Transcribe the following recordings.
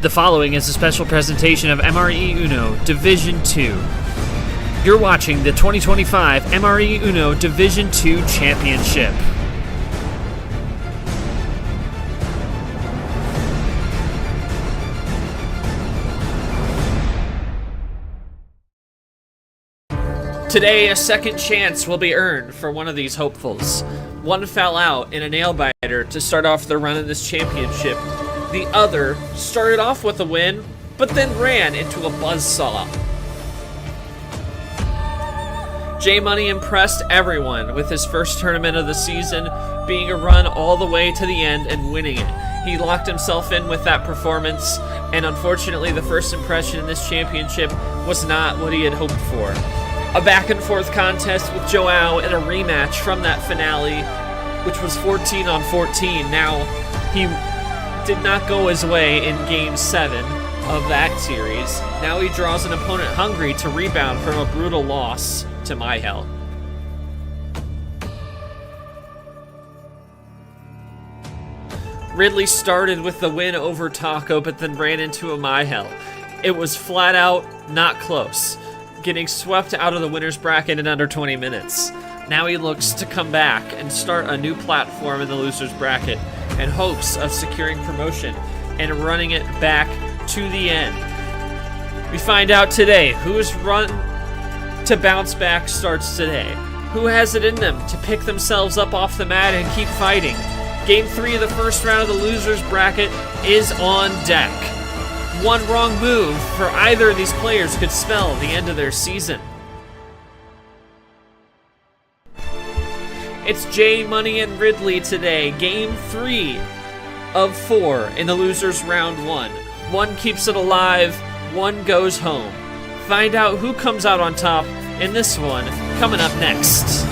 The following is a special presentation of MRE Uno Division 2. You're watching the 2025 MRE Uno Division 2 Championship. Today, a second chance will be earned for one of these hopefuls. One fell out in a nail-biter to start off their run in this championship. The other started off with a win, but then ran into a buzzsaw. J-Money impressed everyone with his first tournament of the season, being a run all the way to the end and winning it. He locked himself in with that performance, and unfortunately the first impression in this championship was not what he had hoped for. A back-and-forth contest with Joao and a rematch from that finale, which was 14 on 14. Now, he did not go his way in Game 7 of that series. Now he draws an opponent hungry to rebound from a brutal loss to Mihael. Ridley started with the win over Taco, but then ran into a Mihael. It was flat out not close, getting swept out of the winner's bracket in under 20 minutes. Now he looks to come back and start a new platform in the loser's bracket in hopes of securing promotion and running it back to the end. We find out today whose run to bounce back starts today. Who has it in them to pick themselves up off the mat and keep fighting? Game 3 of the first round of the loser's bracket is on deck. One wrong move for either of these players could spell the end of their season. It's J-Money and Ridley today, Game 3 of 4 in the losers round 1. One keeps it alive, one goes home. Find out who comes out on top in this one coming up next.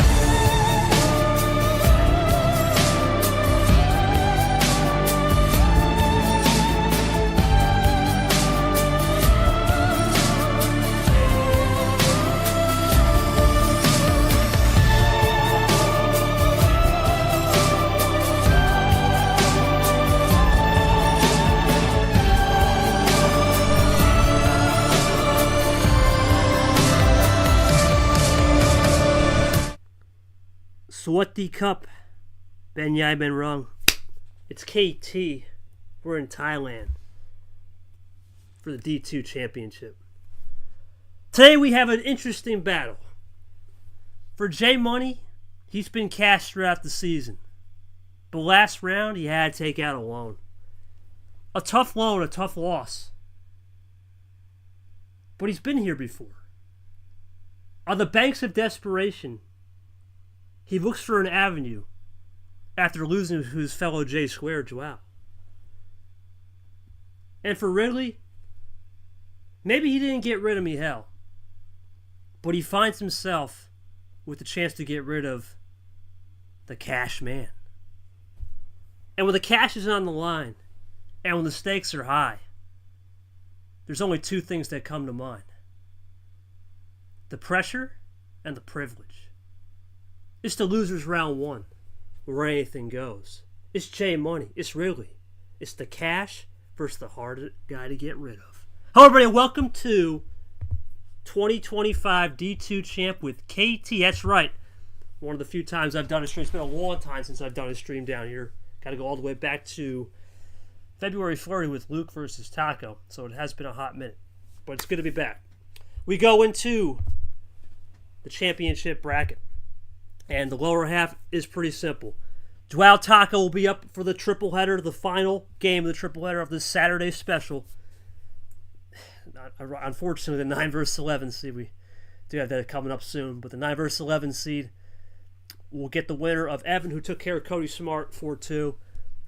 Swati Cup. Ben Yai Ben Rung. It's KT. We're in Thailand for the D2 Championship. Today we have an interesting battle. For J-Money, he's been cashed throughout the season. But last round, he had to take out a loan. A tough loan, a tough loss. But he's been here before. On the banks of desperation, he looks for an avenue after losing to his fellow J-Square, Joao. And for Ridley, maybe he didn't get rid of Mihael, but he finds himself with the chance to get rid of the cash man. And when the cash is on the line, and when the stakes are high, there's only two things that come to mind: the pressure and the privilege. It's the losers round 1, where anything goes. It's J-Money. It's Ridley. It's the cash versus the hard guy to get rid of. Hello, everybody. Welcome to 2025 D2 Champ with KT. That's right. One of the few times I've done a stream. It's been a long time since I've done a stream down here. Got to go all the way back to February flurry with Luke versus Taco. So it has been a hot minute. But it's good to be back. We go into the championship bracket. And the lower half is pretty simple. Joao Taco will be up for the triple header, the final game of the triple header of this Saturday special. Unfortunately, the 9 versus 11 seed, we do have that coming up soon, but the 9 versus 11 seed will get the winner of Evan, who took care of Cody Smart 4-2.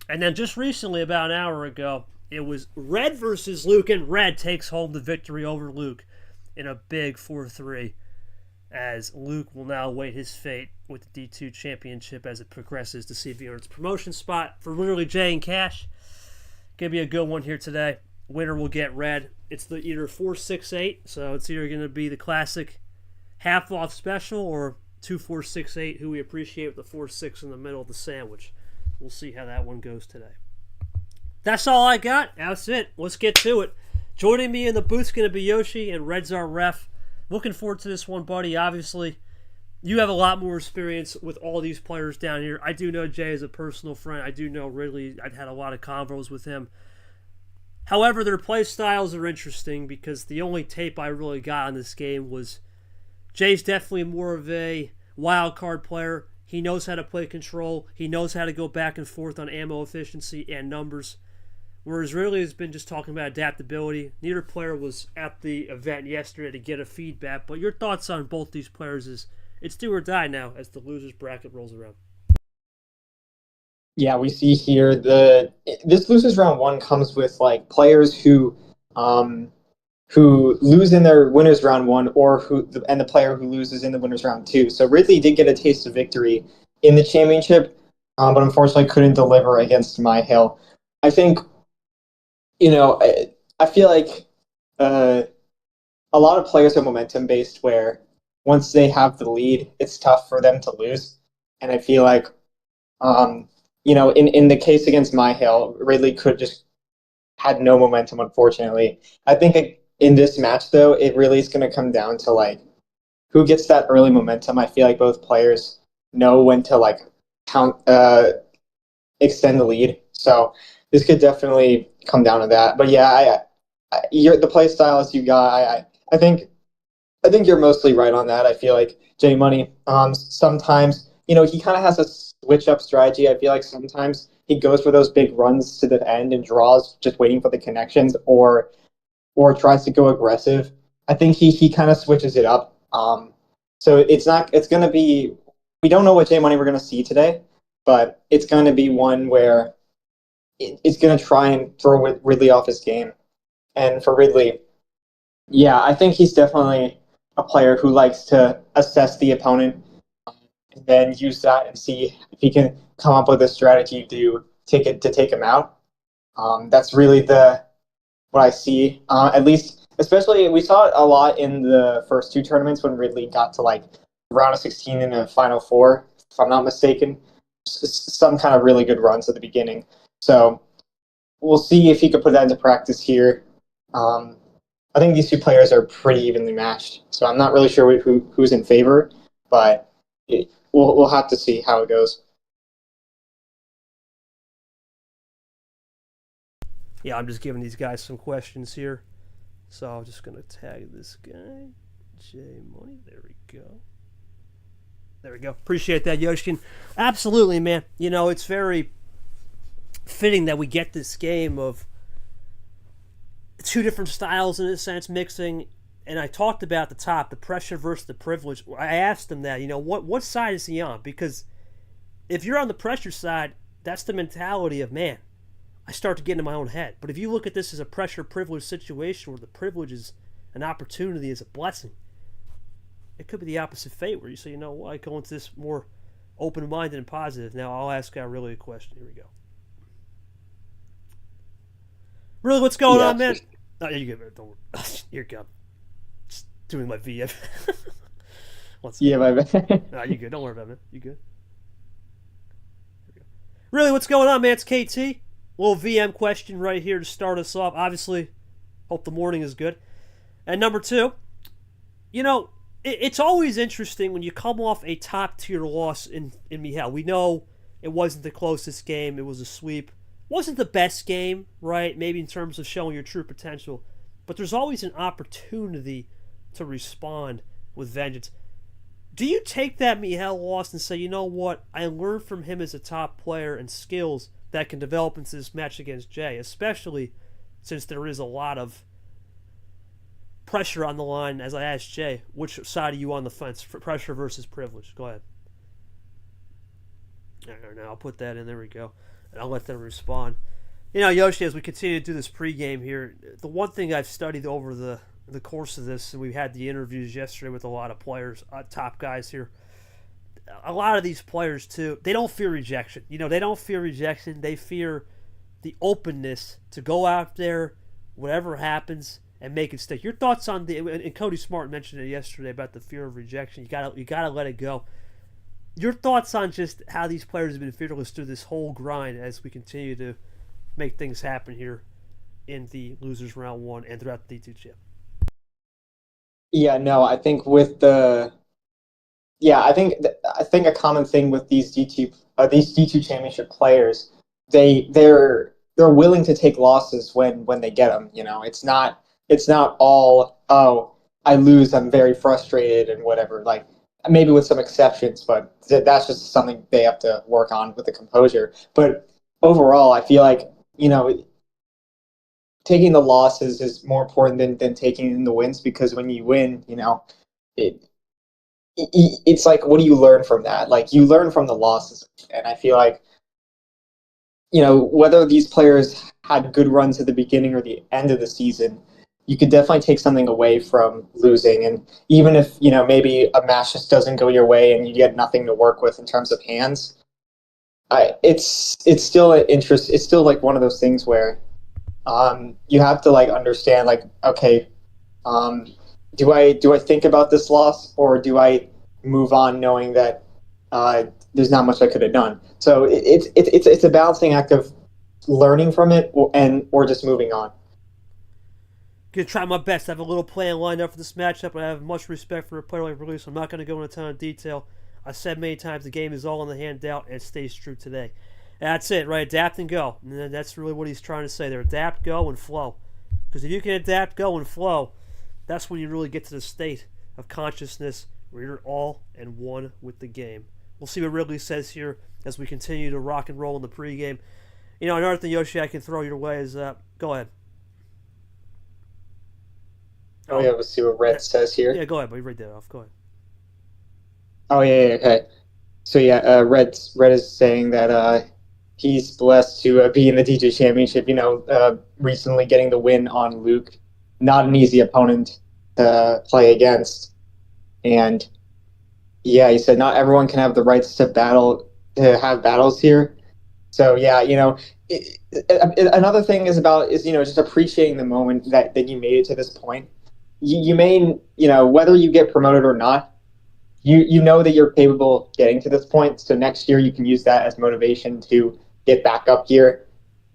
And then just recently, about an hour ago, it was Red versus Luke, and Red takes home the victory over Luke in a big 4-3. As Luke will now await his fate with the D2 Championship as it progresses to see if he earns a promotion spot for literally Jay and Cash. Gonna be a good one here today. Winner will get Red. It's the either 4-6-8, so it's either gonna be the classic half-off special or 2-4-6-8, who we appreciate with the 4-6 in the middle of the sandwich. We'll see how that one goes today. That's all I got. That's it. Let's get to it. Joining me in the booth is going to be Yoshi, and Red's our ref. Looking forward to this one, buddy. Obviously, you have a lot more experience with all these players down here. I do know Jay as a personal friend. I do know Ridley. I've had a lot of convos with him. However, their play styles are interesting because the only tape I really got on this game was Jay's definitely more of a wild card player. He knows how to play control. He knows how to go back and forth on ammo efficiency and numbers. Whereas Ridley has been just talking about adaptability. Neither player was at the event yesterday to get a feedback. But your thoughts on both these players is it's do or die now as the losers bracket rolls around. Yeah, we see here this losers round one comes with like players who lose in their winners round one, and the player who loses in the winners round two. So Ridley did get a taste of victory in the championship, but unfortunately couldn't deliver against Mihael. I think, I feel like a lot of players are momentum based, where once they have the lead, it's tough for them to lose, and I feel like. In the case against Mihael, Ridley could just had no momentum, unfortunately. I think in this match, though, it really is going to come down to like who gets that early momentum. I feel like both players know when to like extend the lead. So this could definitely come down to that. But yeah, the play styles you got, I think you're mostly right on that. I feel like J Money, sometimes, he kind of has a switch up strategy. I feel like sometimes he goes for those big runs to the end and draws, just waiting for the connections, or tries to go aggressive. I think he kind of switches it up. So it's going to be, we don't know what J Money we're going to see today, but it's going to be one where it's going to try and throw Ridley off his game. And for Ridley, yeah, I think he's definitely a player who likes to assess the opponent and then use that and see if he can come up with a strategy to take him out. That's really what I see. At least, especially, we saw it a lot in the first two tournaments when Ridley got to like round of 16 in the final four, if I'm not mistaken. Some kind of really good runs at the beginning. So we'll see if he could put that into practice here. I think these two players are pretty evenly matched, so I'm not really sure who's in favor, but we'll have to see how it goes. Yeah, I'm just giving these guys some questions here. So I'm just going to tag this guy, J Money. There we go. There we go. Appreciate that, Yoshin. Absolutely, man. It's very fitting that we get this game of two different styles in a sense mixing, and I talked about the top, the pressure versus the privilege. I asked him that, what side is he on? Because if you're on the pressure side, that's the mentality of, man, I start to get into my own head. But if you look at this as a pressure privilege situation where the privilege is an opportunity, is a blessing, it could be the opposite fate where you say, I go into this more open-minded and positive. Now I'll ask really a question. Here we go. Really, what's going on, man? Oh, you good, man. Don't worry. You're good. Just doing my VF. Yeah, my bad. No, you good. Don't worry about it, man. You good? Really, what's going on, man? It's KT. Little VM question right here to start us off. Obviously, hope the morning is good. And number two, it's always interesting when you come off a top-tier loss in Mihael. We know it wasn't the closest game. It was a sweep. Wasn't the best game, right? Maybe in terms of showing your true potential. But there's always an opportunity to respond with vengeance. Do you take that Mihael loss and say, you know what? I learned from him as a top player and skills that can develop into this match against Jay, especially since there is a lot of pressure on the line. As I asked Jay, which side are you on the fence? Pressure versus privilege? Go ahead. All right, now I'll put that in. There we go. And I'll let them respond. Yoshi, as we continue to do this pregame here, the one thing I've studied over the course of this, and we had the interviews yesterday with a lot of players, top guys here, a lot of these players, too, they don't fear rejection. They don't fear rejection. They fear the openness to go out there, whatever happens, and make it stick. Your thoughts on and Cody Smart mentioned it yesterday about the fear of rejection. You gotta let it go. Your thoughts on just how these players have been fearless through this whole grind as we continue to make things happen here in the losers round 1 and throughout the D2 chip. Yeah, no, I think with the yeah, I think a common thing with these D2 championship players, they're willing to take losses when they get them. You know, it's not all, oh, I lose, I'm very frustrated and whatever. Like, maybe with some exceptions, but that's just something they have to work on with the composure. But overall, I feel like, you know, taking the losses is more important than taking in the wins, because when you win, you know, it it's like, what do you learn from that? Like, you learn from the losses, and I feel like, you know, whether these players had good runs at the beginning or the end of the season, you could definitely take something away from losing. And even if, you know, maybe a match just doesn't go your way and you get nothing to work with in terms of hands, it's still an interest. It's still like one of those things where you have to like understand, like, okay, um, do I think about this loss, or do I move on knowing that there's not much I could have done? So it's a balancing act of learning from it or just moving on. Gonna try my best. I have a little plan lined up for this matchup, and I have much respect for a player like Ridley, so I'm not going to go into a ton of detail. I said many times the game is all in the handout, and it stays true today. And that's it, right? Adapt and go. And that's really what he's trying to say there. Adapt, go, and flow. Because if you can adapt, go, and flow, that's when you really get to the state of consciousness where you're all and one with the game. We'll see what Ridley says here as we continue to rock and roll in the pregame. You know, another thing, Yoshi, I can throw your way is, go ahead. Oh yeah, we'll see what Red says here. Yeah, go ahead, but you read that off. Go ahead. Oh yeah, okay. So yeah, Red is saying that he's blessed to be in the DJ Championship. You know, recently getting the win on Luke, not an easy opponent to play against, and yeah, he said not everyone can have the rights to have battles here. So yeah, you know, another thing is, you know, just appreciating the moment that you made it to this point. You may, you know, whether you get promoted or not, you know that you're capable of getting to this point. So next year you can use that as motivation to get back up here.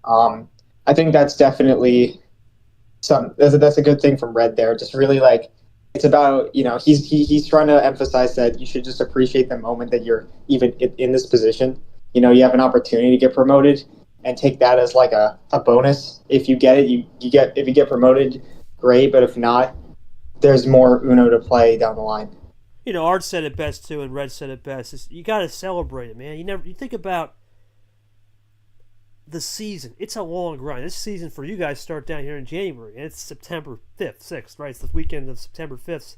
I think that's definitely that's a good thing from Red there. Just really, like, it's about, you know, he's trying to emphasize that you should just appreciate the moment that you're even in this position. You know, you have an opportunity to get promoted, and take that as like a bonus. If you get it, if you get promoted, great. But if not, there's more Uno to play down the line. You know, Art said it best too, and Red said it best. You got to celebrate it, man. You think about the season. It's a long grind. This season for you guys start down here in January, and it's September 5th, 6th, right? It's the weekend of September 5th.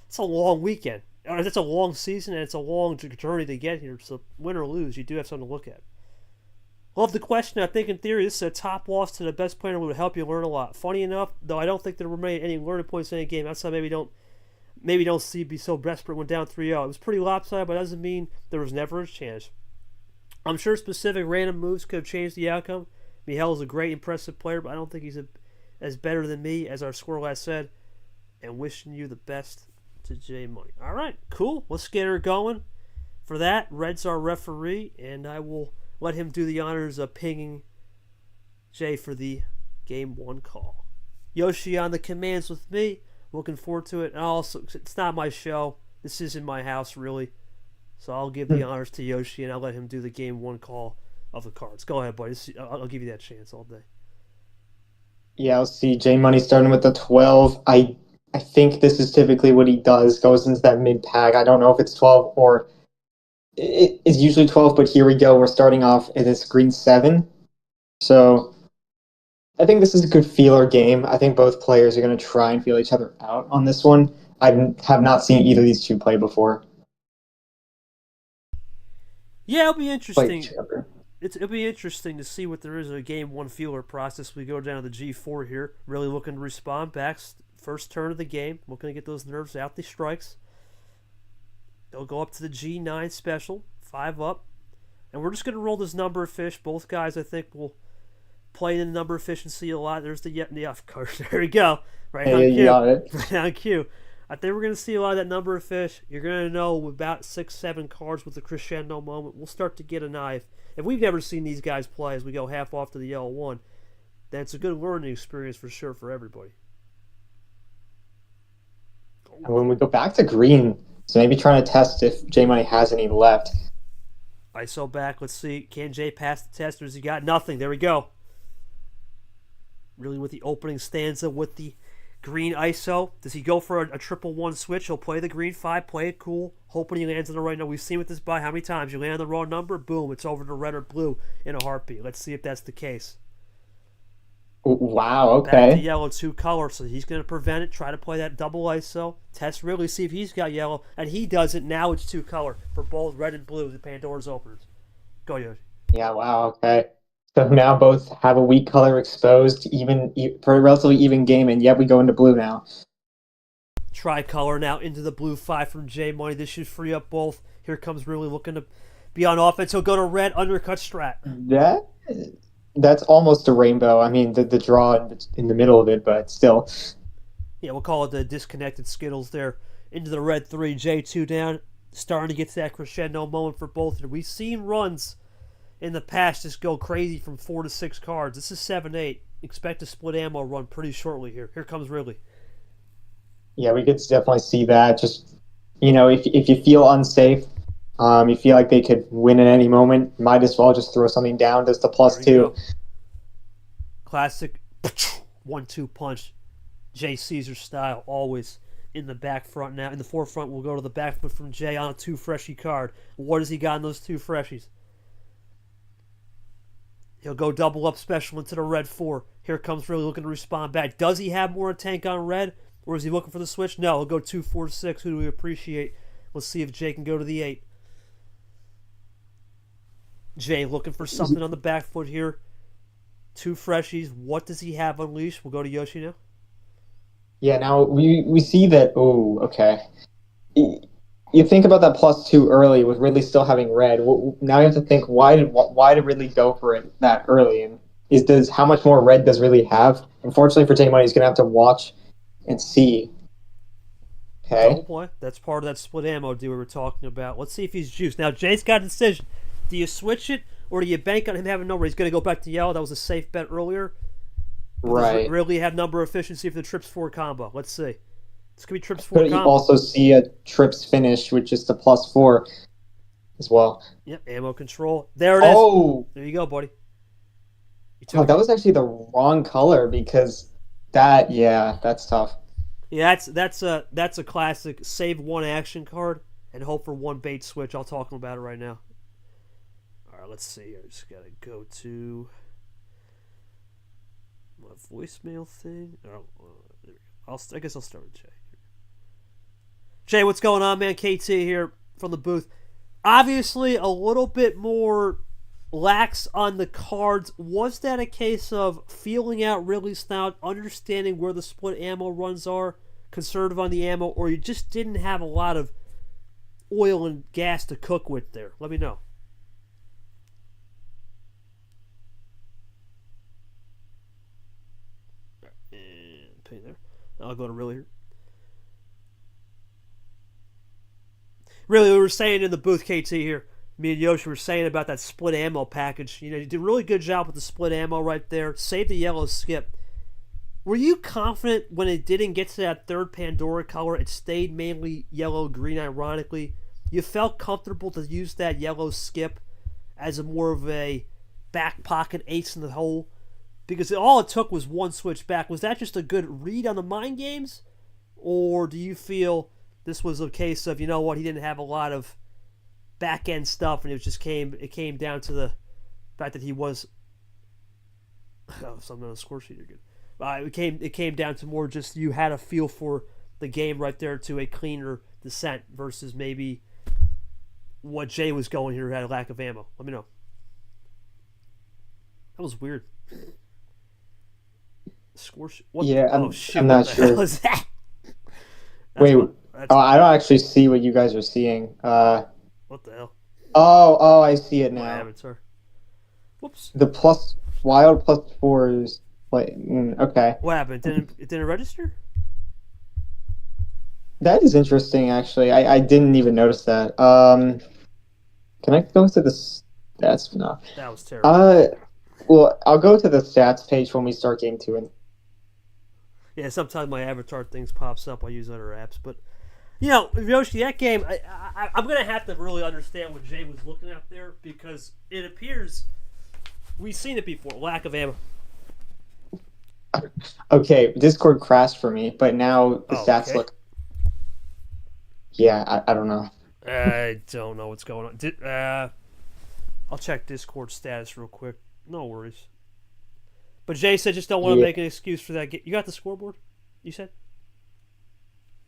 It's a long weekend. It's a long season, and it's a long journey to get here. So win or lose, you do have something to look at. Love the question. I think in theory, this is a top loss to the best player would help you learn a lot. Funny enough, though, I don't think there remain any learning points in any game. That's why maybe don't see be so desperate when down 3-0. It was pretty lopsided, but that doesn't mean there was never a chance. I'm sure specific random moves could have changed the outcome. Mihael is a great, impressive player, but I don't think he's as better than me, as our squirrel last said. And wishing you the best to J Money. All right, cool. Let's get her going. For that, Red's our referee, and I will let him do the honors of pinging Jay for the Game 1 call. Yoshi on the commands with me. Looking forward to it. And also, it's not my show. This isn't my house, really. So I'll give the honors to Yoshi, and I'll let him do the Game 1 call of the cards. Go ahead, buddy. I'll give you that chance all day. Yeah, I'll see J Money starting with the 12. I think this is typically what he does, goes into that mid pack. I don't know if it's 12 or it's usually 12, but here we go. We're starting off in this green 7. So I think this is a good feeler game. I think both players are going to try and feel each other out on this one. I have not seen either of these two play before. Yeah, it'll be interesting. It'll be interesting to see what there is in a Game 1 feeler process. We go down to the G4 here, really looking to respond back. First turn of the game, looking to get those nerves out the strikes. They'll go up to the G9 special, 5 up. And we're just going to roll this number of fish. Both guys, I think, will play in the number of efficiency a lot. There's the of course. There we go. Right on cue. Got it. Right on cue. I think we're going to see a lot of that number of fish. You're going to know about 6-7 cards with the crescendo moment. We'll start to get an eye if we've never seen these guys play as we go half off to the yellow one, then it's a good learning experience for sure for everybody. And when we go back to green, so maybe trying to test if J Money has any left. ISO back. Let's see. Can Jay pass the test, or has he got nothing? There we go. Really with the opening stanza with the green ISO. Does he go for a 1-1 switch? He'll play the green 5, play it cool, hoping he lands on the right number. We've seen with this buy how many times you land on the wrong number, boom, it's over to red or blue in a heartbeat. Let's see if that's the case. Wow, Back to okay. yellow 2 color, so he's going to prevent it, try to play that double ISO, test really, see if he's got yellow, and he does it. Now it's 2 color for both red and blue, the Pandora's openers. Go, Yoshi. Yeah, wow, okay. So now both have a weak color exposed, for a relatively even game, and yet we go into blue now. Tricolor now into the blue 5 from J Money. This should free up both. Here comes really looking to be on offense. He'll go to red, undercut strat. That's almost a rainbow. I mean, the draw in the middle of it, but still. Yeah, we'll call it the disconnected Skittles there. Into the red 3, J2 down. Starting to get to that crescendo moment for both. We've seen runs in the past just go crazy from 4 to 6 cards. This is 7-8. Expect a split ammo run pretty shortly here. Here comes Ridley. Yeah, we could definitely see that. Just, if you feel unsafe, you feel like they could win at any moment, might as well just throw something down. Does the +2. Go. Classic 1-2 punch. Jay Caesar style, always in the back front now. In the forefront, we'll go to the back foot from Jay on a 2 freshie card. What has he got in those 2 freshies? He'll go double up special into the red 4. Here comes really looking to respond back. Does he have more tank on red? Or is he looking for the switch? No, he'll go 2-4-6. Who do we appreciate? Let's see if Jay can go to the 8. Jay looking for something on the back foot here. 2 freshies. What does he have unleashed? We'll go to Yoshi now. Yeah, now we see that. Oh, okay. You think about that +2 early with Ridley still having red. Now you have to think, why did Ridley go for it that early? And how much more red does Ridley have? Unfortunately for J Money, he's gonna have to watch and see. Okay. Double play. That's part of that split ammo deal we were talking about. Let's see if he's juiced. Now Jay's got a decision. Do you switch it or do you bank on him having number? He's gonna go back to yellow. That was a safe bet earlier. Right. Really have number efficiency for the trips 4 combo. Let's see. This could be trips 4 Could combo. you also see a trips finish with just a +4 as well? Yep, ammo control. There it is. Oh, There you go, buddy. that was actually the wrong color because that's tough. Yeah, that's a classic save 1 action card and hope for 1 bait switch. I'll talk about it right now. All right, let's see. I just gotta go to my voicemail thing. I guess I'll start with Jay. Jay, what's going on, man? KT here from the booth. Obviously, a little bit more lax on the cards. Was that a case of feeling out Ridley's style, understanding where the split ammo runs are, conservative on the ammo, or you just didn't have a lot of oil and gas to cook with there? Let me know. And pay there. I'll go to Ridley here. Really, we were saying in the booth, KT here, me and Yoshi were saying about that split ammo package. You did a really good job with the split ammo right there. Save the yellow skip. Were you confident when it didn't get to that 3rd Pandora color, it stayed mainly yellow-green, ironically? You felt comfortable to use that yellow skip as a more of a back pocket ace in the hole? Because all it took was 1 switch back. Was that just a good read on the mind games? Or do you feel this was a case of, he didn't have a lot of back end stuff, and it came down to the fact that he was something on the score sheet. You're good. It came down to more just you had a feel for the game right there to a cleaner descent versus maybe what Jay was going here had a lack of ammo. Let me know. That was weird. Score sheet. I'm not sure. What was that? Wait. I don't actually see what you guys are seeing. What the hell? Oh, I see it now. Avatar. Whoops. The wild +4 is okay. What happened? It didn't register? That is interesting, actually. I didn't even notice that. Can I go to this? That's enough. That was terrible. Well, I'll go to the stats page when we start game 2. And Yeah, sometimes my avatar things pops up. I use other apps, but you know, Yoshi, that game, I'm gonna have to really understand what Jay was looking at there because it appears we've seen it before. Lack of ammo. okay, Discord crashed for me, but now the stats Okay. look. Yeah, I don't know. I don't know what's going on. I'll check Discord status real quick. No worries. But Jay said just don't want to Yeah, make an excuse for that. You got the scoreboard? You said?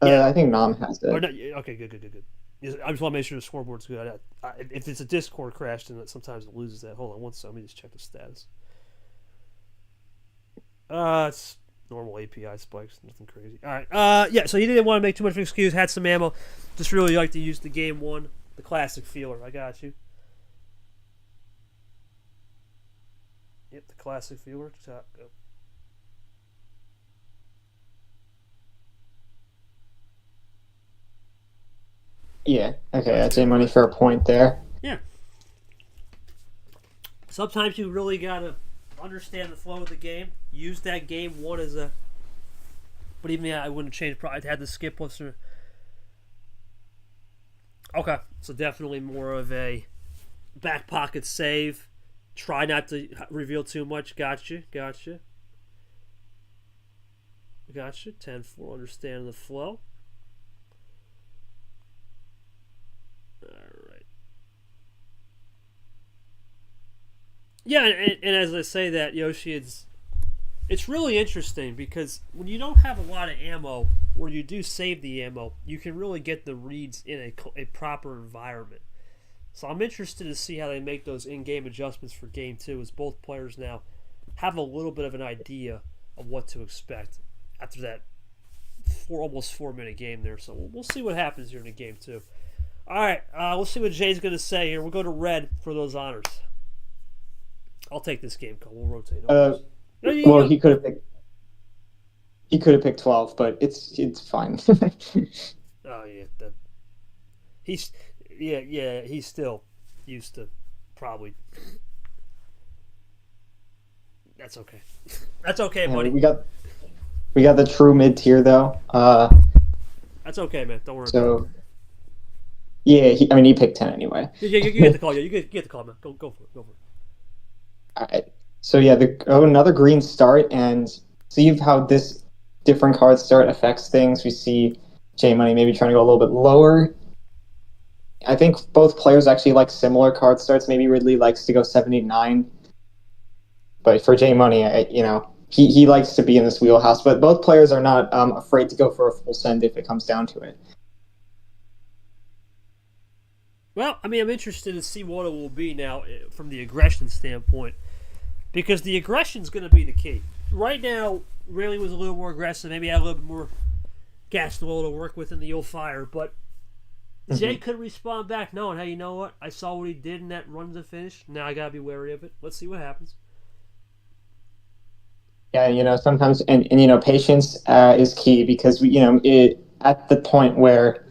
Yeah. I think Nam has Oh, it. no, okay, good. I just want to make sure the scoreboard's good. If it's a Discord crash, then sometimes it loses that. Hold on one second. Let me just check the status. It's normal API spikes, nothing crazy. All right. Yeah. So he didn't want to make too much of an excuse. Had some ammo. Just really like to use the game one, the classic feeler. I got you. Yep, the classic feeler. Go. Yeah, okay, that's money for a point there. Yeah. Sometimes you really gotta understand the flow of the game. Use that game one as a. But even I wouldn't change. Probably had the skip plus. Okay, so definitely more of a back pocket save. Try not to reveal too much. Gotcha. 10-4, understanding the flow. Alright. Yeah, and as I say that, Yoshi, it's really interesting because when you don't have a lot of ammo, or you do save the ammo, you can really get the reads in a proper environment. So I'm interested to see how they make those in-game adjustments for Game 2 as both players now have a little bit of an idea of what to expect after that almost 4-minute game there. So we'll see what happens here in Game 2. All right, we'll see what Jay's going to say here. We'll go to Red for those honors. I'll take this game call. We'll rotate. Well, he could have picked 12, but it's fine. Oh yeah, he's still used to probably. That's okay. That's okay, buddy. We got the true mid tier though. That's okay, man. Don't worry about it. So yeah, he picked 10 anyway. You get the call. Yeah, you get the call, man. Go for it. All right. So yeah, another green start, and see how this different card start affects things. We see J Money maybe trying to go a little bit lower. I think both players actually like similar card starts. Maybe Ridley likes to go 79, but for J Money, he likes to be in this wheelhouse. But both players are not afraid to go for a full send if it comes down to it. Well, I mean, I'm interested to see what it will be now from the aggression standpoint, because the aggression's going to be the key. Right now, Ridley was a little more aggressive. Maybe had a little bit more gas oil to work with in the old fire, but Jay could respond back knowing, hey, you know what? I saw what he did in that run to finish. Now I got to be wary of it. Let's see what happens. Yeah, sometimes, and patience is key because, at the point where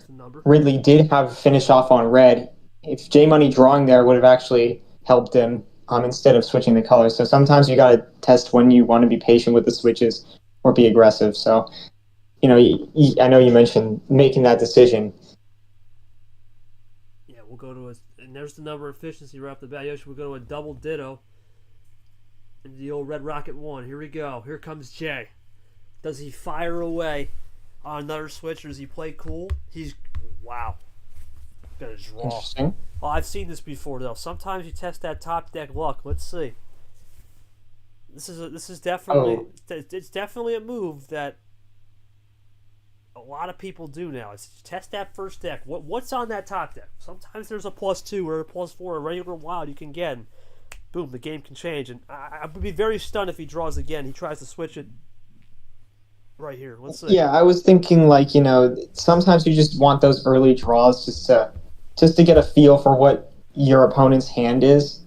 Ridley did have finish off on red, if J Money drawing there would have actually helped him instead of switching the colors. So sometimes you got to test when you want to be patient with the switches or be aggressive. So, I know you mentioned making that decision. Yeah, we'll go to and there's the number efficiency right off the bat. Yoshi, we'll go to a double ditto. And the old Red Rocket 1. Here we go. Here comes Jay. Does he fire away on another switch, or does he play cool? Wow. Gonna draw. Interesting. Oh, I've seen this before though. Sometimes you test that top deck luck. Let's see. This is definitely it's definitely a move that a lot of people do now. It's test that first deck. What's on that top deck? Sometimes there's a +2 or a +4, a regular wild you can get. And boom, the game can change. And I would be very stunned if he draws again. He tries to switch it right here. Let's see. Yeah, I was thinking sometimes you just want those early draws just to get a feel for what your opponent's hand is.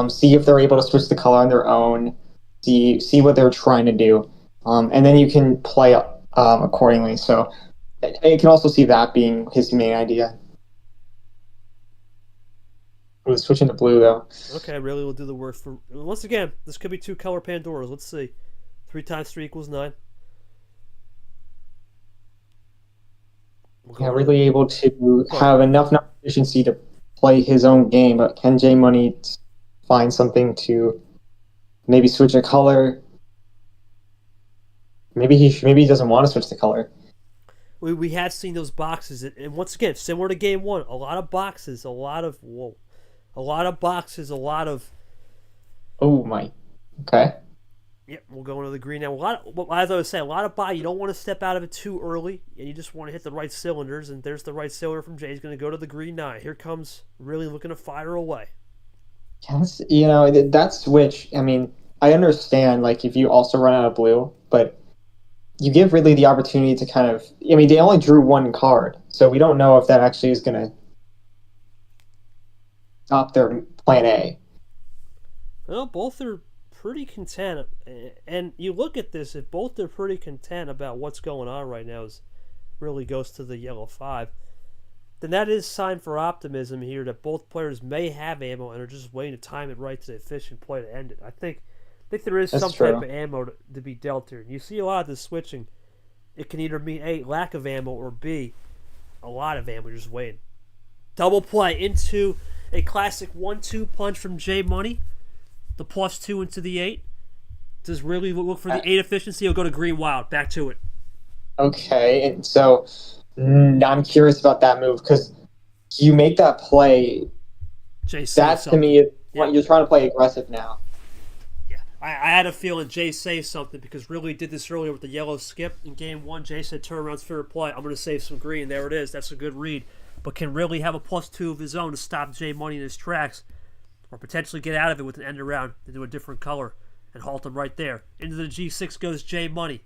See if they're able to switch the color on their own. See what they're trying to do, and then you can play accordingly. So you can also see that being his main idea. was switching to blue though. Okay, really, we'll do the work for. Once again, this could be 2 color Pandoras. Let's see. 3 times 3 equals 9. Yeah, really able to have enough efficiency to play his own game, but can J Money find something to maybe switch a color? Maybe he doesn't want to switch the color. We have seen those boxes, and once again, similar to game 1, a lot of boxes, a lot of Oh my, okay. Yep, we'll go into the green now. As I was saying, a lot of buy. You don't want to step out of it too early, and you just want to hit the right cylinders. And there's the right cylinder from Jay. He's going to go to the green 9. Here comes really looking to fire away. Yes, that switch. I mean, I understand like if you also run out of blue, but you give Ridley the opportunity to kind of. I mean, they only drew 1 card, so we don't know if that actually is going to stop their plan A. Well, both are pretty content, and you look at this, if both are pretty content about what's going on right now, is really goes to the yellow 5, then that is sign for optimism here that both players may have ammo and are just waiting to time it right to the efficient play to end it. I think there is That's some true. type of ammo to be dealt here. You see a lot of this switching. It can either mean A, lack of ammo, or B, a lot of ammo. You're just waiting. Double play into a classic 1-2 punch from J Money. The +2 into the 8. Does really look for the 8 efficiency? He'll go to green wild. Back to it. Okay, and so I'm curious about that move because you make that play. Jay, That to me is what you're trying to play aggressive now. Yeah, I had a feeling Jay saved something because really did this earlier with the yellow skip in game 1. Jay said turnaround's fair play. I'm going to save some green. There it is. That's a good read. But can really have a +2 of his own to stop J Money in his tracks, or potentially get out of it with an end around to do a different color and halt him right there. Into the G6 goes J Money.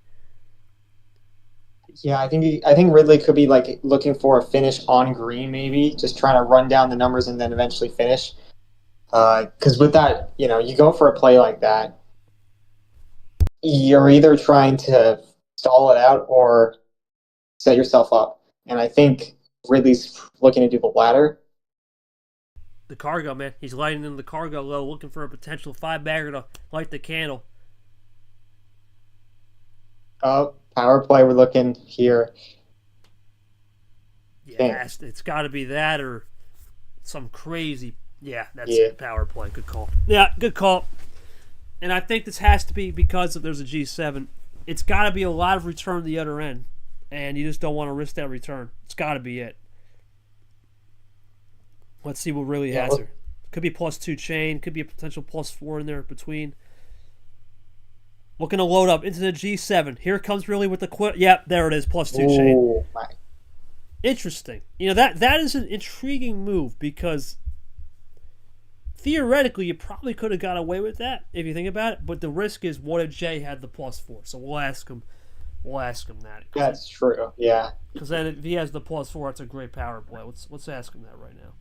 Yeah, I think Ridley could be like looking for a finish on green, maybe just trying to run down the numbers and then eventually finish. Because with that, you go for a play like that, you're either trying to stall it out or set yourself up. And I think Ridley's looking to do the latter. The cargo, man. He's lighting in the cargo low, looking for a potential 5-bagger to light the candle. Oh, power play we're looking here. Yeah, it's got to be that or some crazy. Yeah, that's it. Power play. Good call. Yeah, good call. And I think this has to be because there's a G7. It's got to be a lot of return to the other end, and you just don't want to risk that return. It's got to be it. Let's see what really has her. Could be +2 chain. Could be a potential +4 in there between. Looking to load up into the G7. Here comes really with the Yep, there it is. +2 chain. My. Interesting. That is an intriguing move because theoretically you probably could have got away with that if you think about it. But the risk is, what if Jay had the +4? So we'll ask him. We'll ask him that. That's true. Yeah. Because then if he has the +4, that's a great power play. Let's ask him that right now.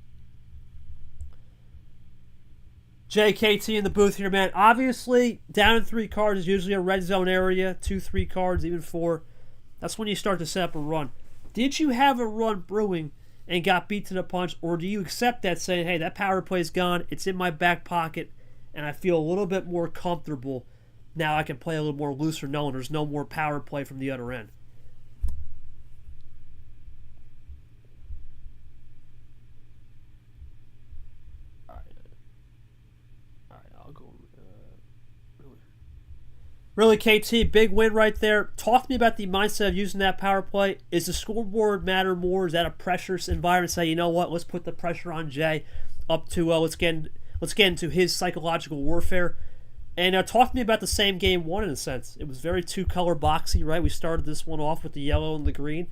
JKT in the booth here, man. Obviously, down in 3 cards is usually a red zone area. 2, 3 cards, even 4. That's when you start to set up a run. Did you have a run brewing and got beat to the punch, or do you accept that, saying, hey, that power play's gone, it's in my back pocket, and I feel a little bit more comfortable now, I can play a little more looser knowing there's no more power play from the other end? I'll go. Really, KT, big win right there. Talk to me about the mindset of using that power play. Is the scoreboard matter more? Is that a pressure environment? Say, you know what? Let's put the pressure on Jay up to let's get into his psychological warfare. And talk to me about the same game 1 in a sense. It was very 2-color boxy, right? We started this one off with the yellow and the green,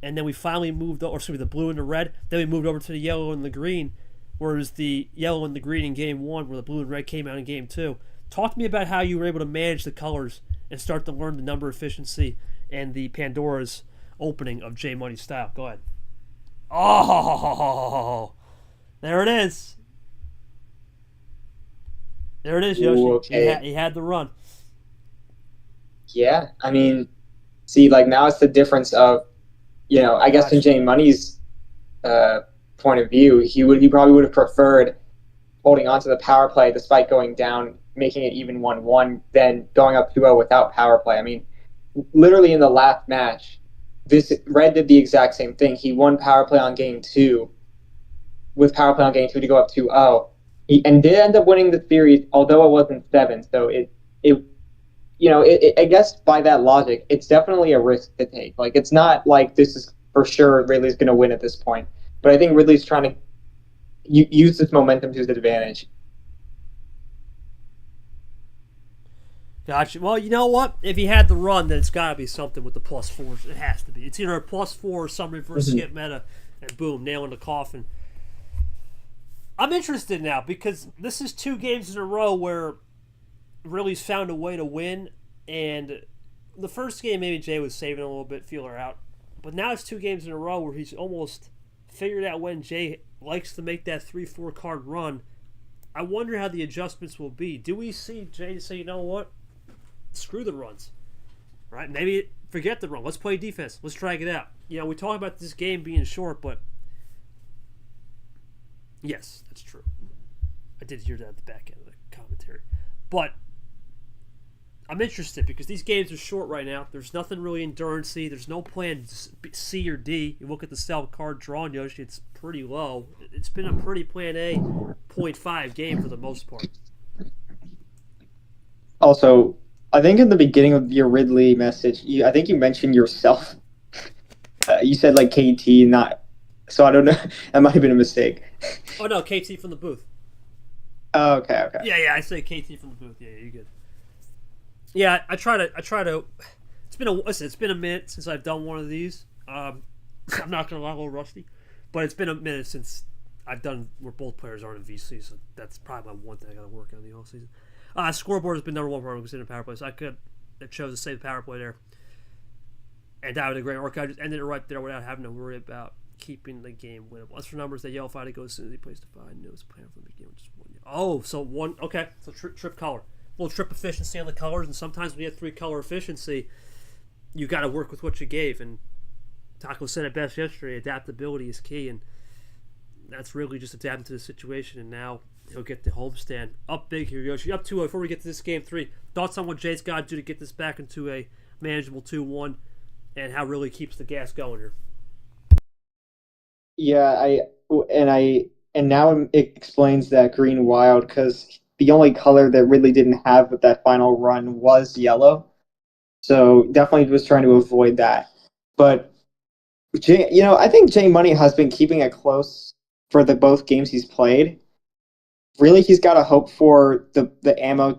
and then we finally moved, the blue and the red. Then we moved over to the yellow and the green, whereas the yellow and the green in game 1, where the blue and red came out in game 2. Talk to me about how you were able to manage the colors and start to learn the number efficiency and the Pandora's opening of J Money style. Go ahead. Oh, there it is. There it is, Yoshi. Ooh, okay. He had the run. Yeah, I mean, see, like now it's the difference of, I guess in J Money's point of view, he probably would have preferred holding on to the power play despite going down, making it even 1-1, then going up 2-0 without power play. I mean, literally in the last match, this Red did the exact same thing. He won power play on game 2 with power play on game 2 to go up 2-0. And did end up winning the series, although it wasn't 7. So I guess by that logic, it's definitely a risk to take. Like, it's not like this is for sure Ridley's going to win at this point. But I think Ridley's trying to use this momentum to his advantage. Gotcha. Well, you know what? If he had the run, then it's got to be something with the +4s. It has to be. It's either a +4 or some reverse skip meta, and boom, nail in the coffin. I'm interested now because this is 2 games in a row where Ridley's found a way to win, and the first game maybe Jay was saving a little bit, feel her out, but now it's 2 games in a row where he's almost figured out when Jay likes to make that 3-4 card run. I wonder how the adjustments will be. Do we see Jay say, you know what? Screw the runs. Right? Maybe forget the run. Let's play defense. Let's drag it out. You know, we talk about this game being short, but yes, that's true. I did hear that at the back end of the commentary. But I'm interested because these games are short right now. There's nothing really endurance-y. There's no plan C or D. You look at the cell card drawn, Yoshi, it's pretty low. It's been a pretty plan A 0.5 game for the most part. Also, I think in the beginning of your Ridley message, I think you mentioned yourself. You said like KT, not. So I don't know. That might have been a mistake. Oh no, KT from the booth. Oh, okay. Yeah, I say KT from the booth. Yeah, you're good. Yeah, I try to. It's been a minute since I've done one of these. I'm not gonna lie, a little rusty, but it's been a minute since I've done where both players aren't in VC. So that's probably my one thing I gotta work on the whole season. Scoreboard has been number one problem considering power play, so I chose to save the power play there. And that was a great work. I just ended it right there without having to worry about keeping the game winnable. As for numbers, they yell five to go as soon as he plays the 5. And it was playing from the beginning, just 1. Oh, so 1. Okay, so trip color. A little trip efficiency on the colors, and sometimes when you have 3 color efficiency, you got to work with what you gave. And Taco said it best yesterday, adaptability is key, and that's really just adapting to the situation. And now he'll get the homestand up big here, Yoshi. Up 2-0 before we get to this game 3. Thoughts on what Jay's got to do to get this back into a manageable 2-1, and how really keeps the gas going here. Yeah, and now it explains that green wild, because the only color that Ridley didn't have with that final run was yellow. So definitely was trying to avoid that. But I think Jay Money has been keeping it close for the both games he's played. Really, he's got to hope for the ammo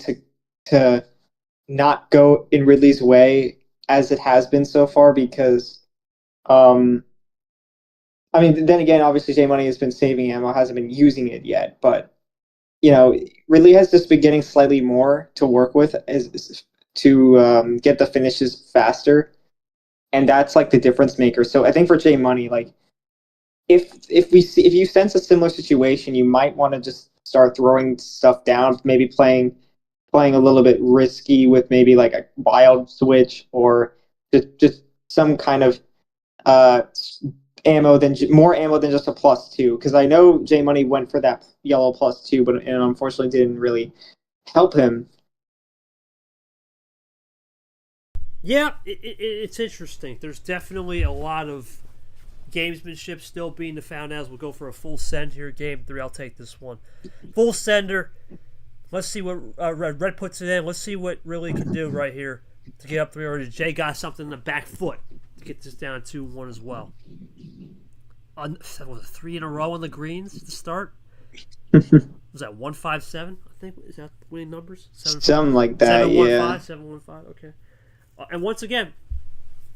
to not go in Ridley's way as it has been so far, because then again, obviously Jay Money has been saving ammo, hasn't been using it yet, but Ridley has just been getting slightly more to work with to get the finishes faster, and that's like the difference maker. So I think for Jay Money, like if you sense a similar situation, you might want to just start throwing stuff down, maybe playing a little bit risky with maybe like a wild switch, or just some kind of more ammo than just a +2, because I know Jay Money went for that yellow +2, but unfortunately didn't really help him. Yeah, it's interesting. There's definitely a lot of gamesmanship still being found as we'll go for a full send here. Game 3, I'll take this one. Full sender. Let's see what Red puts it in. Let's see what really can do right here to get up 3. Or Jay got something in the back foot to get this down 2-1 as well. That was 3 in a row on the greens to start. Was that 1-5-7? I think, is that winning numbers? Something like that. 7-1-5, 7-1-5. Okay. And once again,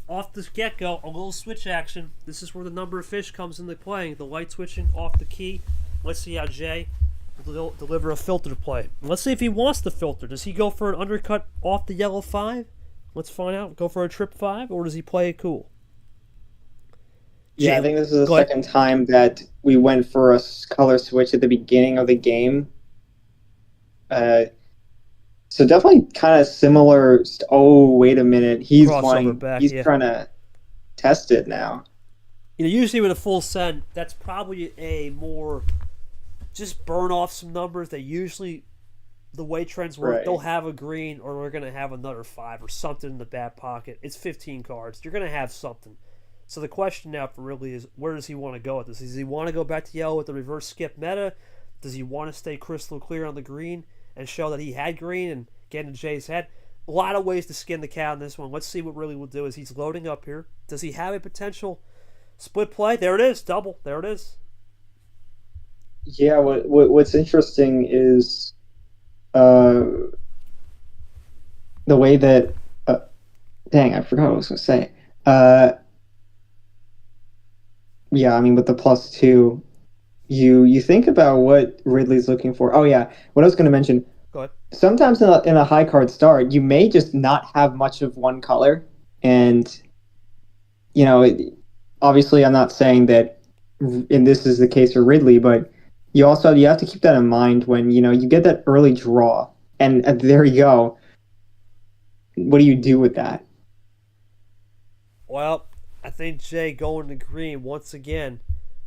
off this get-go, a little switch action. This is where the number of fish comes into play. The light switching off the key. Let's see how Jay will deliver a filter to play. Let's see if he wants the filter. Does he go for an undercut off the yellow 5? Let's find out. Go for a trip 5, or does he play it cool? Yeah, I think this is the second time that we went for a color switch at the beginning of the game. So definitely kind of similar. Oh, wait a minute. He's trying to test it now. Usually with a full send, that's probably a more just burn off some numbers. They usually, the way trends work, Right. they'll have a green or they're going to have another 5 or something in the back pocket. It's 15 cards. You're going to have something. So the question now for Ridley is, where does he want to go with this? Does he want to go back to yellow with the reverse skip meta? Does he want to stay crystal clear on the green and show that he had green and get into Jay's head? A lot of ways to skin the cat in this one. Let's see what Ridley will do as he's loading up here. Does he have a potential split play? There it is. Double. There it is. Yeah, what's interesting is the way that dang, I forgot what I was going to say. Yeah, I mean, with the +2, you think about what Ridley's looking for. Oh yeah, what I was going to mention. Go ahead. Sometimes in a high card start, you may just not have much of one color, and obviously, I'm not saying that, and this is the case for Ridley, but you have to keep that in mind when you get that early draw, and there you go. What do you do with that? Well, I think Jay going to green once again.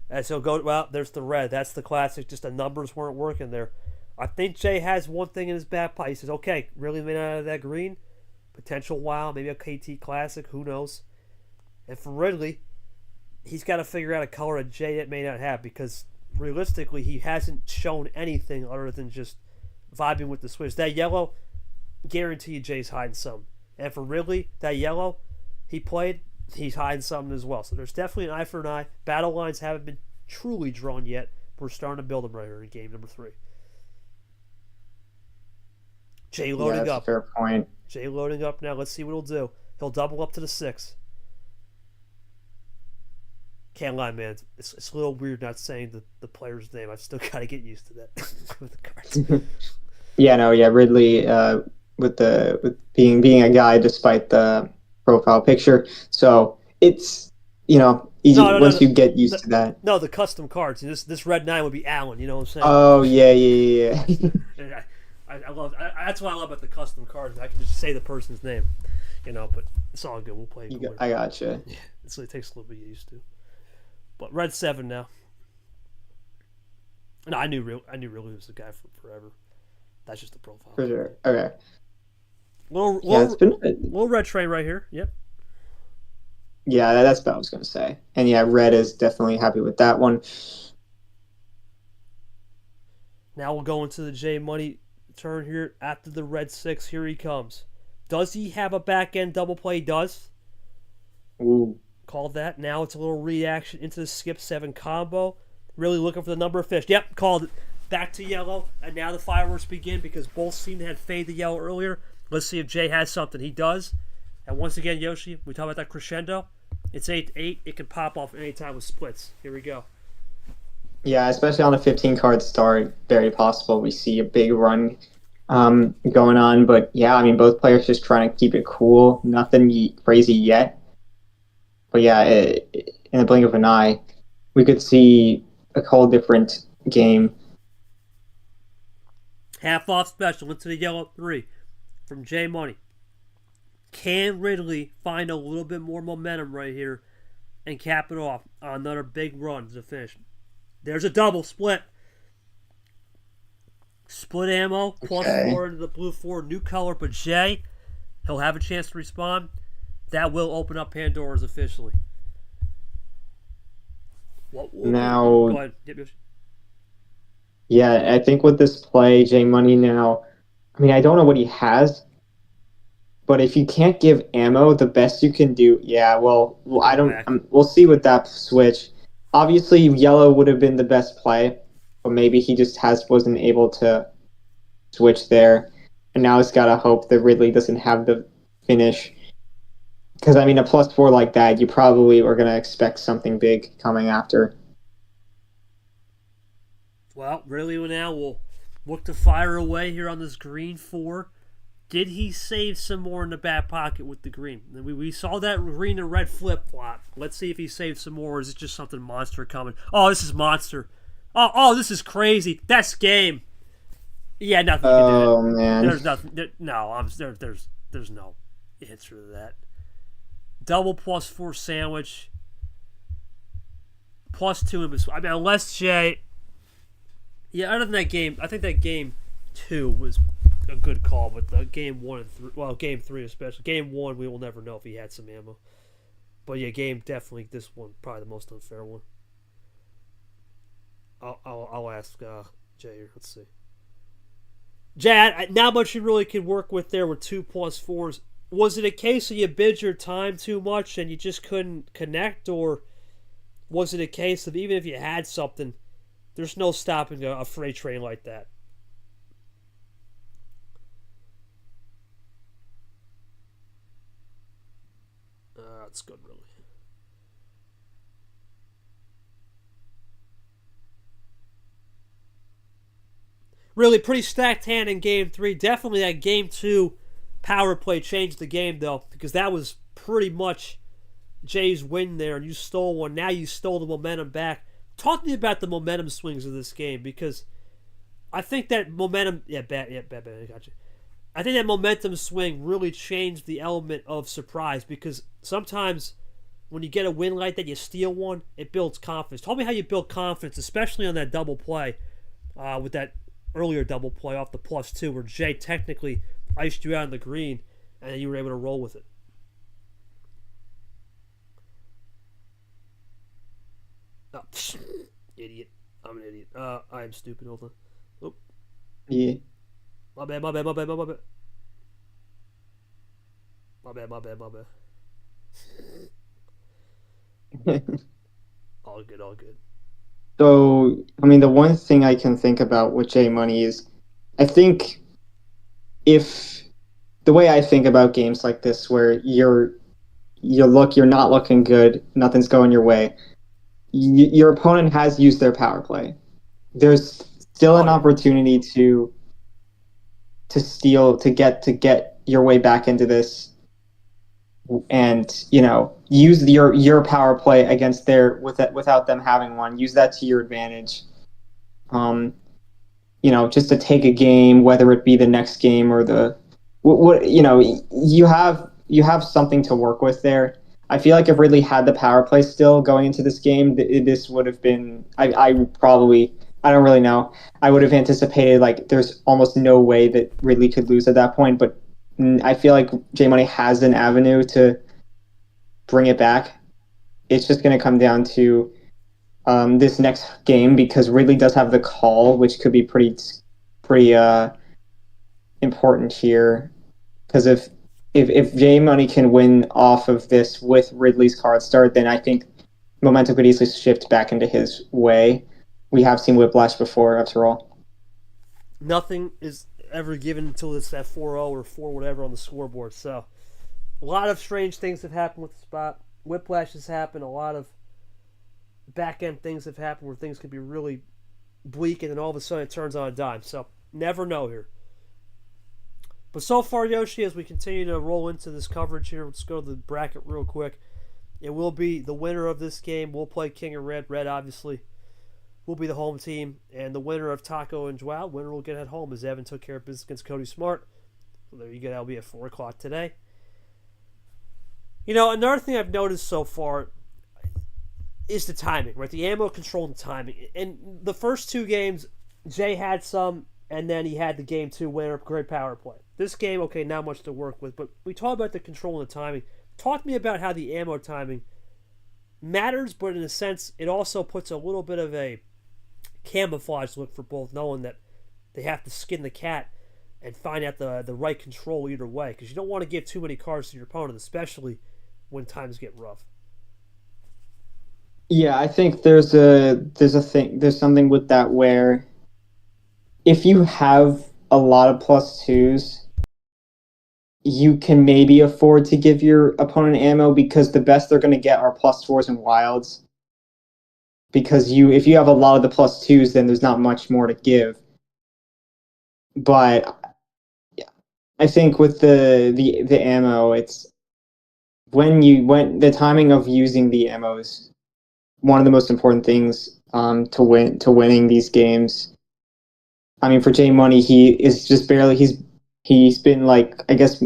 As he'll go, well, there's the red. That's the classic. Just the numbers weren't working there. I think Jay has one thing in his back pocket. He says, okay, really made out of that green. Potential wow, maybe a KT Classic. Who knows? And for Ridley, he's got to figure out a color that Jay may not have, because realistically, he hasn't shown anything other than just vibing with the switch. That yellow, guarantee you Jay's hiding some. And for Ridley, that yellow he played, he's hiding something as well. So there's definitely an eye for an eye. Battle lines haven't been truly drawn yet. We're starting to build them right here in game number 3. Jay loading that's up. A fair point. Jay loading up now. Let's see what he'll do. He'll double up to the 6. Can't lie, man. It's a little weird not saying the player's name. I've still got to get used to that with the cards. Yeah, Ridley with being a guy despite the profile picture. So it's easy once you get used to that. No, the custom cards. This red 9 would be Allen. You know what I'm saying? Oh yeah. I love. That's what I love about the custom cards. I can just say the person's name, But it's all good. We'll play. I gotcha. Yeah, it takes a little bit of used to. But red 7 now. No, I knew Ridley was the guy for forever. That's just the profile. For sure. Okay. Little red train right here. Yep. Yeah, that's what I was going to say. And yeah, red is definitely happy with that one. Now we'll go into the J Money turn here after the red 6. Here he comes. Does he have a back end double play? He does. Ooh. Called that. Now it's a little reaction into the skip 7 combo. Really looking for the number of fish. Yep, called it. Back to yellow. And now the fireworks begin because both seem to have faded the yellow earlier. Let's see if Jay has something. He does. And once again, Yoshi, we talk about that crescendo. It's 8-8. It can pop off anytime with splits. Here we go. Yeah, especially on a 15-card start, very possible we see a big run going on. But yeah, I mean, both players just trying to keep it cool. Nothing crazy yet. But yeah, in the blink of an eye, we could see a whole different game. Half off special into the yellow 3 from J Money. Can Ridley find a little bit more momentum right here and cap it off on another big run to finish? There's a double split. Split ammo, +4 into the blue 4, new color, but Jay, he'll have a chance to respond. That will open up Pandora's officially. Now, go ahead. Yeah, I think with this play, J Money now, I mean, I don't know what he has, but if you can't give ammo, the best you can do, we'll see with that switch. Obviously, yellow would have been the best play, but maybe he just wasn't able to switch there, and now he's got to hope that Ridley doesn't have the finish. Because, I mean, a +4 like that, you probably are going to expect something big coming after. Well, Ridley now will look to fire away here on this green 4. Did he save some more in the back pocket with the green? We saw that green and red flip-flop. Let's see if he saved some more, or is it just something monster coming? Oh, this is monster. Oh, this is crazy. That's game. Yeah, nothing you can do. Oh, man. There's nothing. There's no answer to that. Double +4 sandwich. +2 in between. I mean, unless Jay Yeah, other than that game, I think that game 2 was a good call, but the game 1 and 3, well, game 3 especially. Game 1, we will never know if he had some ammo. But yeah, game definitely this one probably the most unfair one. I'll ask Jay here. Let's see. Jay, not much you really could work with there with 2+4s. Was it a case of you bid your time too much and you just couldn't connect, or was it a case of even if you had something, there's no stopping a freight train like that? That's good, really. Really pretty stacked hand in game 3. Definitely that game 2 power play changed the game, though, because that was pretty much Jay's win there, and you stole one. Now you stole the momentum back. Talk to me about the momentum swings of this game, because I think that momentum... bad, I got you. I think that momentum swing really changed the element of surprise, because sometimes when you get a win like that, you steal one, it builds confidence. Tell me how you build confidence, especially on that double play, with that earlier double play off the +2, where Jay technically iced you out on the green, and then you were able to roll with it. Oh, idiot. I'm an idiot. I am stupid. Hold on. Oh. Yeah. My bad. My bad. All good. So, I mean, the one thing I can think about with J Money is, I think if the way I think about games like this, where you're not looking good, nothing's going your way, your opponent has used their power play. There's still an opportunity to steal, to get your way back into this, and use your power play against without them having one. Use that to your advantage. Just to take a game, whether it be the next game or you have something to work with there. I feel like if Ridley had the power play still going into this game, this would have been. I don't really know. I would have anticipated, like, there's almost no way that Ridley could lose at that point, but I feel like J Money has an avenue to bring it back. It's just going to come down to this next game, because Ridley does have the call, which could be pretty important here. Because if J Money can win off of this with Ridley's card start, then I think momentum could easily shift back into his way. We have seen whiplash before, after all. Nothing is ever given until it's that 4-0 or 4 whatever on the scoreboard. So a lot of strange things have happened with the spot. Whiplash has happened. A lot of back end things have happened where things could be really bleak, and then all of a sudden it turns on a dime. So never know here. But so far, Yoshi, as we continue to roll into this coverage here, let's go to the bracket real quick. It will be the winner of this game. We'll play King of Red. Red, obviously, will be the home team. And the winner of Taco and Joao, winner will get at home, as Evan took care of business against Cody Smart. So there you go. That'll be at 4 o'clock today. Another thing I've noticed so far is the timing, right? The ammo control and timing. In the first 2 games, Jay had some, and then he had the game 2 winner, great power play. This game, okay, not much to work with, but we talk about the control and the timing. Talk to me about how the ammo timing matters, but in a sense, it also puts a little bit of a camouflage look for both, knowing that they have to skin the cat and find out the right control either way, because you don't want to give too many cards to your opponent, especially when times get rough. Yeah, I think there's something with that where if you have a lot of +2s, you can maybe afford to give your opponent ammo, because the best they're going to get are +4s and wilds. Because if you have a lot of the +2s, then there's not much more to give. But I think with the ammo, it's when the timing of using the ammo is one of the most important things to winning these games. I mean, for J Money, he is just barely. He's been, like, I guess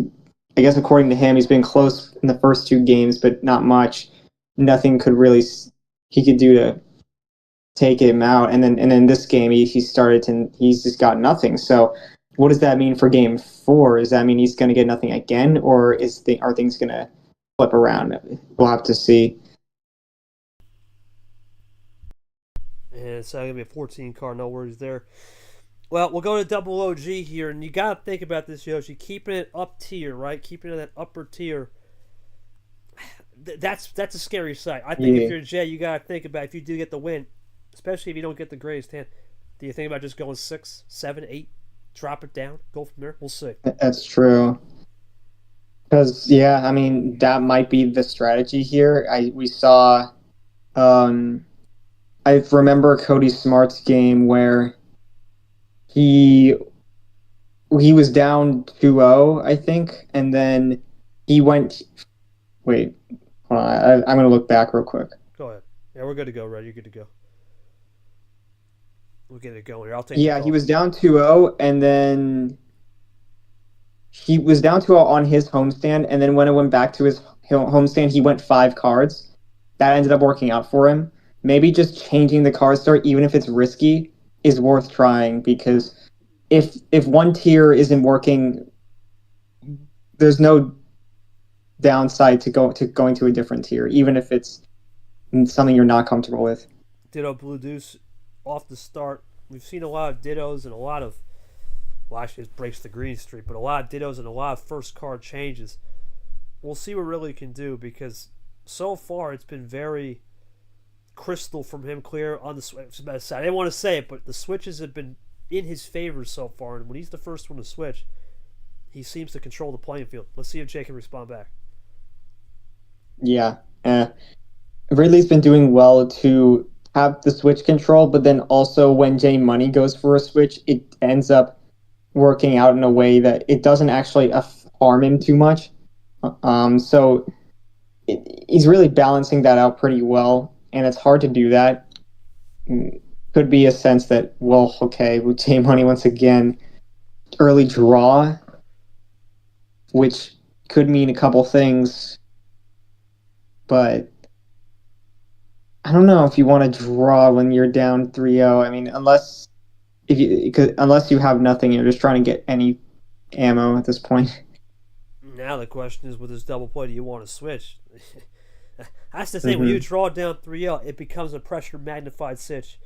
according to him, he's been close in the first 2 games, but not much. Nothing he could do to take him out, and then this game he's just got nothing. So what does that mean for game 4? Does that mean he's going to get nothing again, or are things going to flip around? We'll have to see. And it's going to be a 14 card, no worries there. Well, we'll go to double OG here, and you got to think about this, Yoshi. Keeping it up tier, right? Keeping it at that upper tier. That's a scary sight. I think if you're Jay, you got to think about if you do get the win, especially if you don't get the greatest hand. Do you think about just going 6, 7, 8, drop it down, go from there? We'll see. That's true. Because that might be the strategy here. We saw. I remember Cody Smart's game where he was down 2-0, I think, and then he went. Wait, hold on. I'm going to look back real quick. Go ahead. Yeah, we're good to go, Red. You're good to go. We'll get it going here. I'll take. Yeah, he was down 2-0, and then he was down 2-0 on his homestand, and then when it went back to his homestand, he went 5 cards. That ended up working out for him. Maybe just changing the card start, even if it's risky, is worth trying, because if one tier isn't working, there's no downside to going to a different tier, even if it's something you're not comfortable with. Ditto Blue Deuce off the start. We've seen a lot of dittos and a lot of, well, actually it breaks the green streak, but a lot of dittos and a lot of first card changes. We'll see what Ridley can do, because so far it's been very crystal from him clear on the switch side. I didn't want to say it, but the switches have been in his favor so far, and when he's the first one to switch, he seems to control the playing field. Let's see if Jay can respond back. Yeah. Ridley's been doing well to have the switch control, but then also when Jay Money goes for a switch, it ends up working out in a way that it doesn't actually harm him too much. So he's really balancing that out pretty well, and it's hard to do that. Could be a sense that, well, okay, with Jay Money once again, early draw, which could mean a couple things, but I don't know if you want to draw when you're down 3-0. I mean, unless you have nothing, you're just trying to get any ammo at this point. Now the question is, with this double play, do you want to switch? That's the thing. When you draw down 3-0, it becomes a pressure magnified sitch,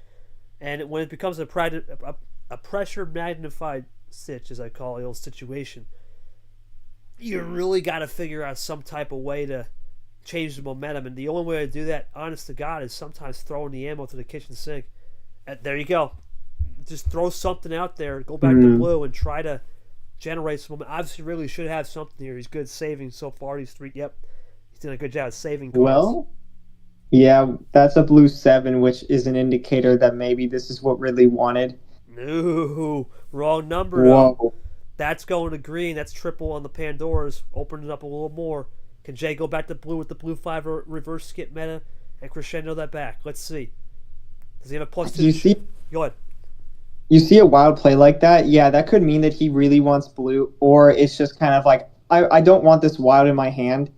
and when it becomes a pressure magnified sitch, as I call it, situation, you really got to figure out some type of way to change the momentum, and the only way to do that, honest to God, is sometimes throwing the ammo to the kitchen sink. There you go. Just throw something out there, go back to blue, and try to generate some momentum. Obviously, really should have something here. He's good saving so far. He's doing a good job of saving cards. Well, yeah, that's a blue 7, which is an indicator that maybe this is what Ridley wanted. No, wrong number. Whoa. Though. That's going to green. That's triple on the Pandoras. Open it up a little more. Can Jay go back to blue with the blue 5 reverse skip meta and crescendo that back? Let's see. Does he have a +2? Go ahead. You see a wild play like that? Yeah, that could mean that he really wants blue, or it's just kind of like, I don't want this wild in my hand.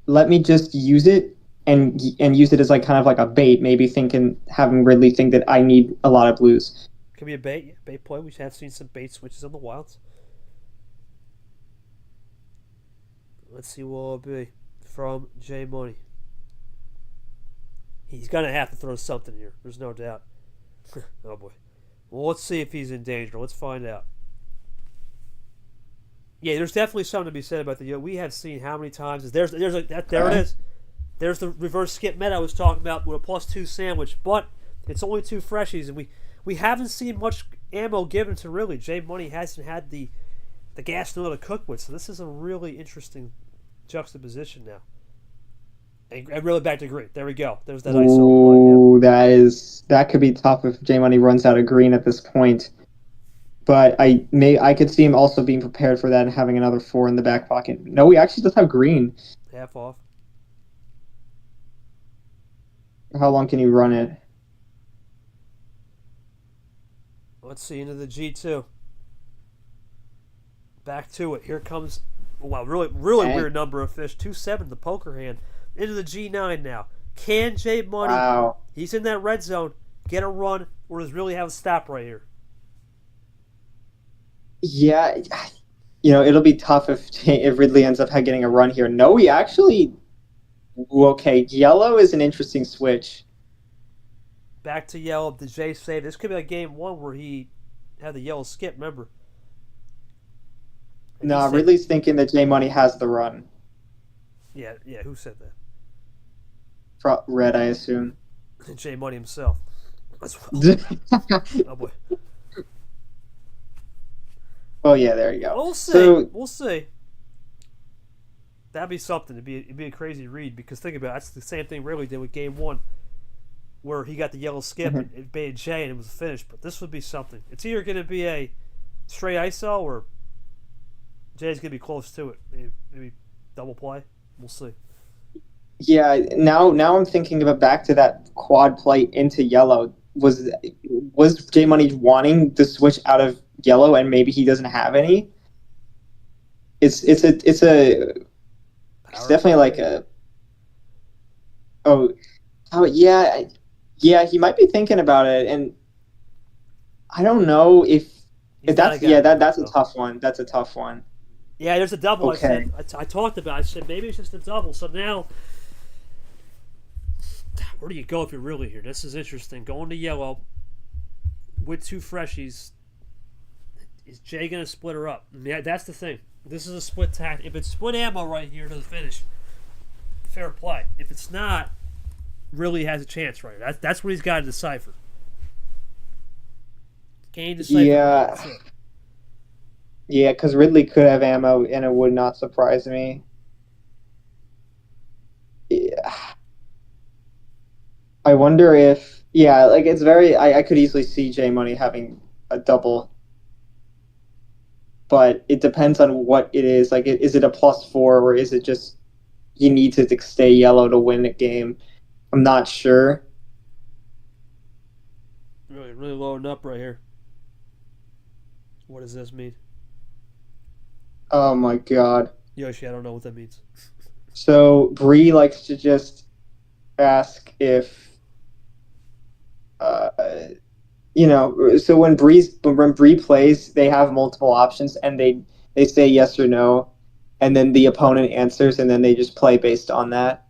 Let me just use it and use it as like kind of like a bait, maybe having Ridley think that I need a lot of blues. Could be a bait. Yeah, bait play. We have seen some bait switches on the wilds. Let's see what it'll be from Jay Money. He's going to have to throw something here. There's no doubt. Oh, boy. Well, let's see if he's in danger. Let's find out. Yeah, there's definitely something to be said about the. We have seen how many times. There it is. There's the reverse skip meta I was talking about with a +2 sandwich, but it's only 2 freshies, and we haven't seen much ammo given to really. Jay Money hasn't had the gas note to cook with, so this is a really interesting juxtaposition now. And really back to green. There we go. There's that ISO play. Yeah. That could be tough if J Money runs out of green at this point. But I could see him also being prepared for that and having another 4 in the back pocket. No, he actually does have green. Half off. How long can you run it? Let's see, into the G2. Back to it. Here comes, wow, really weird number of fish. 2-7, the poker hand. Into the G9 now. Can Jay Money, wow. He's in that red zone. get a run, or does really have a stop right here? Yeah, it'll be tough if Ridley ends up getting a run here. No, he actually. Okay, yellow is an interesting switch. Back to yellow. Did Jay say this could be like game one where he had the yellow skip? Remember? And he No, said, Ridley's thinking that J Money has the run. yeah, yeah. Who said that? Red, I assume. Jay Money himself. As well. Oh boy. Oh yeah, there you go. We'll see. So We'll see. That'd be something. It'd be a crazy read because think about it, that's the same thing Ridley did with game one, where he got the yellow skip and it made Jay and it was finished. But this would be something. It's either going to be a straight ISO or Jay's going to be close to it. Maybe double play. We'll see. yeah, now I'm thinking about back to that quad play into yellow. Was J Money wanting the switch out of yellow and maybe he doesn't have any? It's definitely like a oh yeah, he might be thinking about it, and I don't know if that's a tough one. That's a tough one. Yeah, there's a double. Okay. I talked about. I said maybe it's just a double. So now, where do you go if you're really here? This is interesting. Going to yellow with two freshies. Is Jay gonna split her up? Yeah, that's the thing. This is a split tack. If it's split ammo right here to the finish, fair play. If it's not, really has a chance right here. That's what he's got to decipher. Can he decipher? Yeah. Yeah, because Ridley could have ammo, and it would not surprise me. Yeah. I wonder if, yeah, like it's very. I could easily see J Money having a double, but it depends on what it is. Like, is it a +4, or is it just you need to stay yellow to win a game? I'm not sure. Really loading up right here. What does this mean? Oh my God. Yoshi, I don't know what that means. So Bree likes to just ask if, so when Bree plays, they have multiple options, and they say yes or no, and then the opponent answers, and then they just play based on that.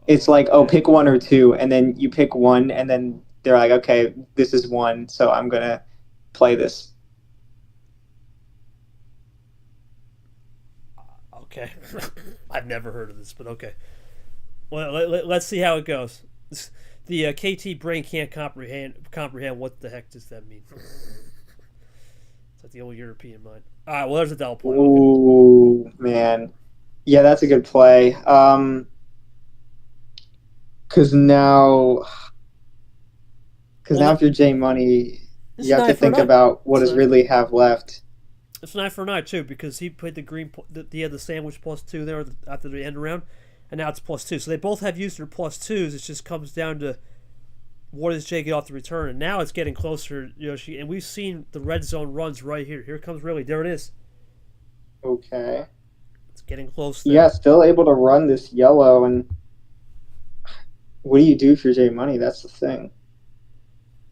It's like, oh, pick one or two, and then you pick one, and then they're like, okay, this is one, so I'm gonna play this. Okay. I've never heard of this, but okay. Well, let's see how it goes. The KT brain can't comprehend what the heck does that mean. It's like the old European mind. All right, well, there's a double play. Ooh, okay. Man. Yeah, that's a good play. Because now if you're J Money, you have to think about what does Ridley have left. It's 9 for 9 too, because he played the green. He had the sandwich +2 there after the end round, and now it's +2. So they both have used their +2s. It just comes down to what does Jay get off the return, and now it's getting closer. And we've seen the red zone runs right here. Here comes Ridley. There it is. Okay. It's getting close there. Yeah, still able to run this yellow, and what do you do for J Money? That's the thing.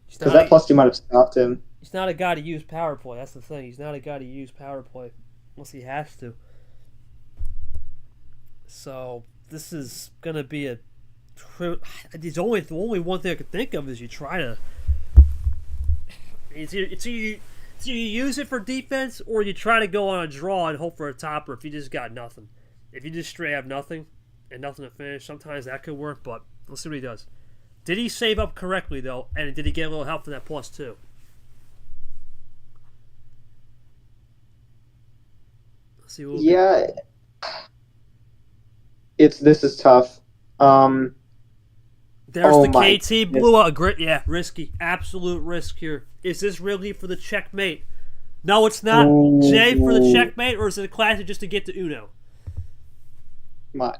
Because that +2 might have stopped him. He's not a guy to use power play. That's the thing. He's not a guy to use power play unless he has to. So this is gonna be a. The only one thing I could think of is you try to. It's either you use it for defense or you try to go on a draw and hope for a topper if you just got nothing. If you just straight have nothing and nothing to finish, sometimes that could work. But let's see what he does. Did he save up correctly though, and did he get a little help from that +2? See what yeah, this is tough. There's the KT goodness. blew out a grit. Yeah, risky, absolute risk here. Is this really for the checkmate? No, it's not. Ooh. Jay for the checkmate, or is it a classic just to get to Uno?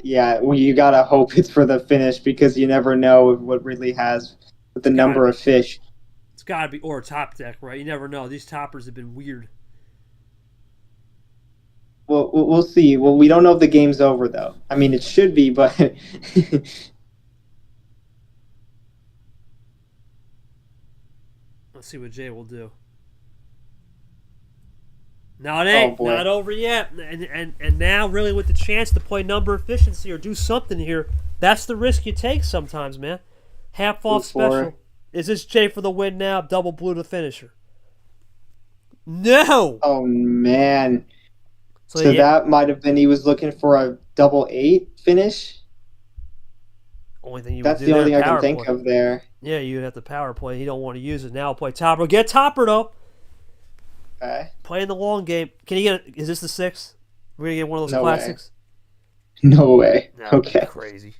Yeah, well, you gotta hope it's for the finish because you never know what Ridley has with the number of fish. It's gotta be, or a top deck, right? You never know. These toppers have been weird. Well, we'll see. Well, we don't know if the game's over, though. I mean, it should be, but Let's see what Jay will do. No, it Oh ain't. boy. Not over yet. And now, really, with the chance to play number efficiency or do something here, that's the risk you take sometimes, man. Half off Blue four. special. Is this Jay for the win now? Double blue to finisher. No! Oh man. So, So yeah, that might have been he was looking for a double 8 finish. only thing you That's would the do only there, thing I can power think play. of there. Yeah, you'd have to power play. He don't want to use it now. Play topper. Get topper, though. Okay. Playing the long game. Can you get? Is this the 6? We're gonna get one of those No way. classics. No way. No, Okay. crazy.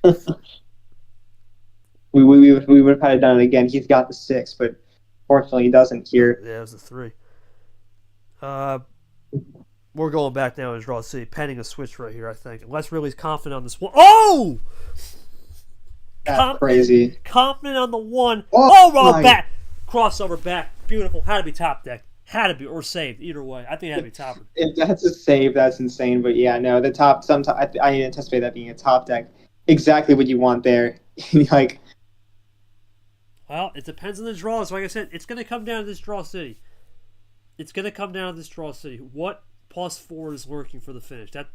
We would have had it done it again. He's got the 6, but fortunately he doesn't here. Yeah, it was the 3. We're going back now to draw city, pending a switch right here. I think, unless Ridley's confident on this one. Oh, That's crazy. confident on the 1. Oh, Oh, roll my. back, crossover back, beautiful. Had to be top deck. Had to be or saved. Either way, I think it had to be topper. If that's a save, that's insane. But yeah, no, the top. Sometimes I anticipate that being a top deck. Exactly what you want there. Like, Well, it depends on the draws. Like I said, it's going to come down to this draw city. It's going to come down to this draw city. What +4 is lurking for the finish? That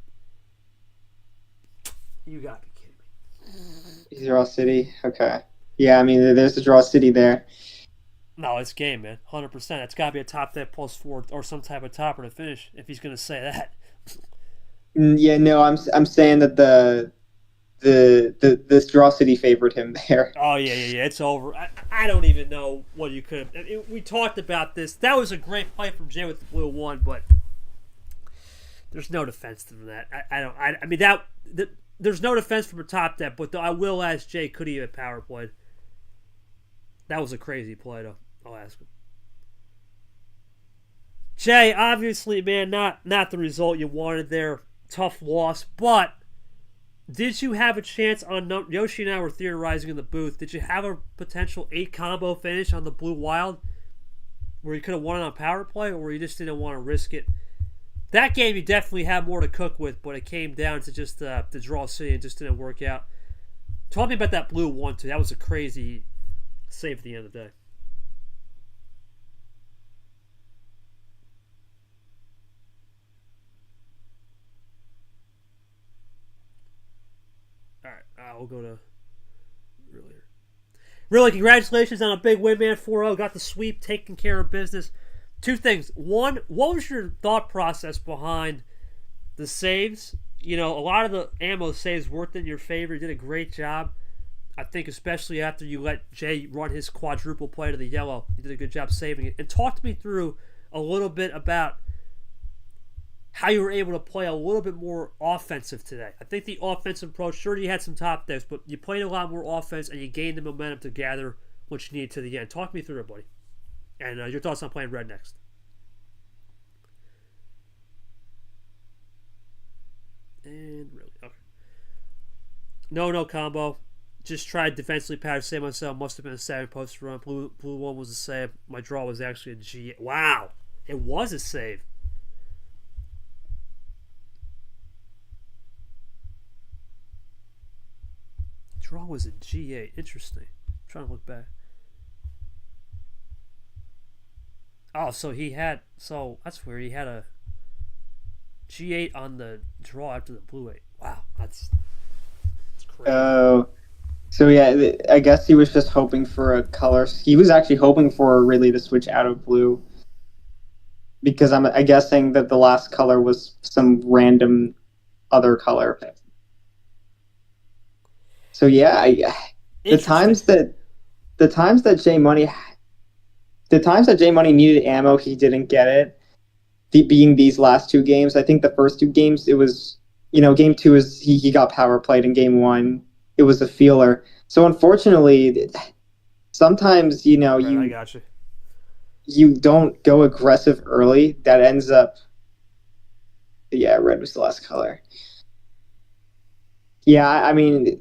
you got to be kidding me. draw city. Okay. Yeah, I mean, there's the draw city there. No, it's game, man. 100%. It's got to be a top deck +4 or some type of topper to finish. If he's going to say that. Yeah, no, I'm saying that this draw city favored him there. Oh yeah. It's over. I don't even know what you could. We talked about this. That was a great play from Jay with the blue 1, but there's no defense to that. I mean there's no defense from a top deck. But I will ask Jay, could he have power played? That was a crazy play, though. I'll ask him. Jay, obviously, man, not the result you wanted there. Tough loss, but did you have a chance on Yoshi and I were theorizing in the booth? Did you have a potential 8 combo finish on the Blue Wild where you could have won it on power play, or you just didn't want to risk it? That game you definitely had more to cook with, but it came down to just the draw city and just didn't work out. Talk me about that blue 1 too. That was a crazy save at the end of the day. Alright, we'll go to Really, congratulations on a big win, man. 4-0, got the sweep, taking care of business. 2 things. 1, what was your thought process behind the saves? You know, a lot of the ammo saves worked in your favor. You did a great job. I think especially after you let Jay run his quadruple play to the yellow. You did a good job saving it. And talk to me through a little bit about how you were able to play a little bit more offensive today. I think the offensive approach, sure you had some top decks, but you played a lot more offense and you gained the momentum to gather what you needed to the end. Talk me through it, buddy. And your thoughts on playing red next. And really, okay. No combo. Just tried defensively pattern, save myself. Must have been a 7 post run. Blue 1 was a save. My draw was actually a G. Wow. It was a save. Draw was a G8. Interesting. I'm trying to look back. Oh, so that's weird. He had a G8 on the draw after the blue 8. Wow, that's crazy. Oh, so yeah, I guess he was just hoping for a color. He was actually hoping for Ridley to switch out of blue, because I'm guessing that the last color was some random other color. So yeah, the times that J Money needed ammo, he didn't get it. Being these last 2 games, I think the first 2 games it was, game 2 is he got power played, in game 1 it was a feeler. So unfortunately, sometimes Right, I got you. You don't go aggressive early. That ends up, yeah, red was the last color. Yeah, I mean,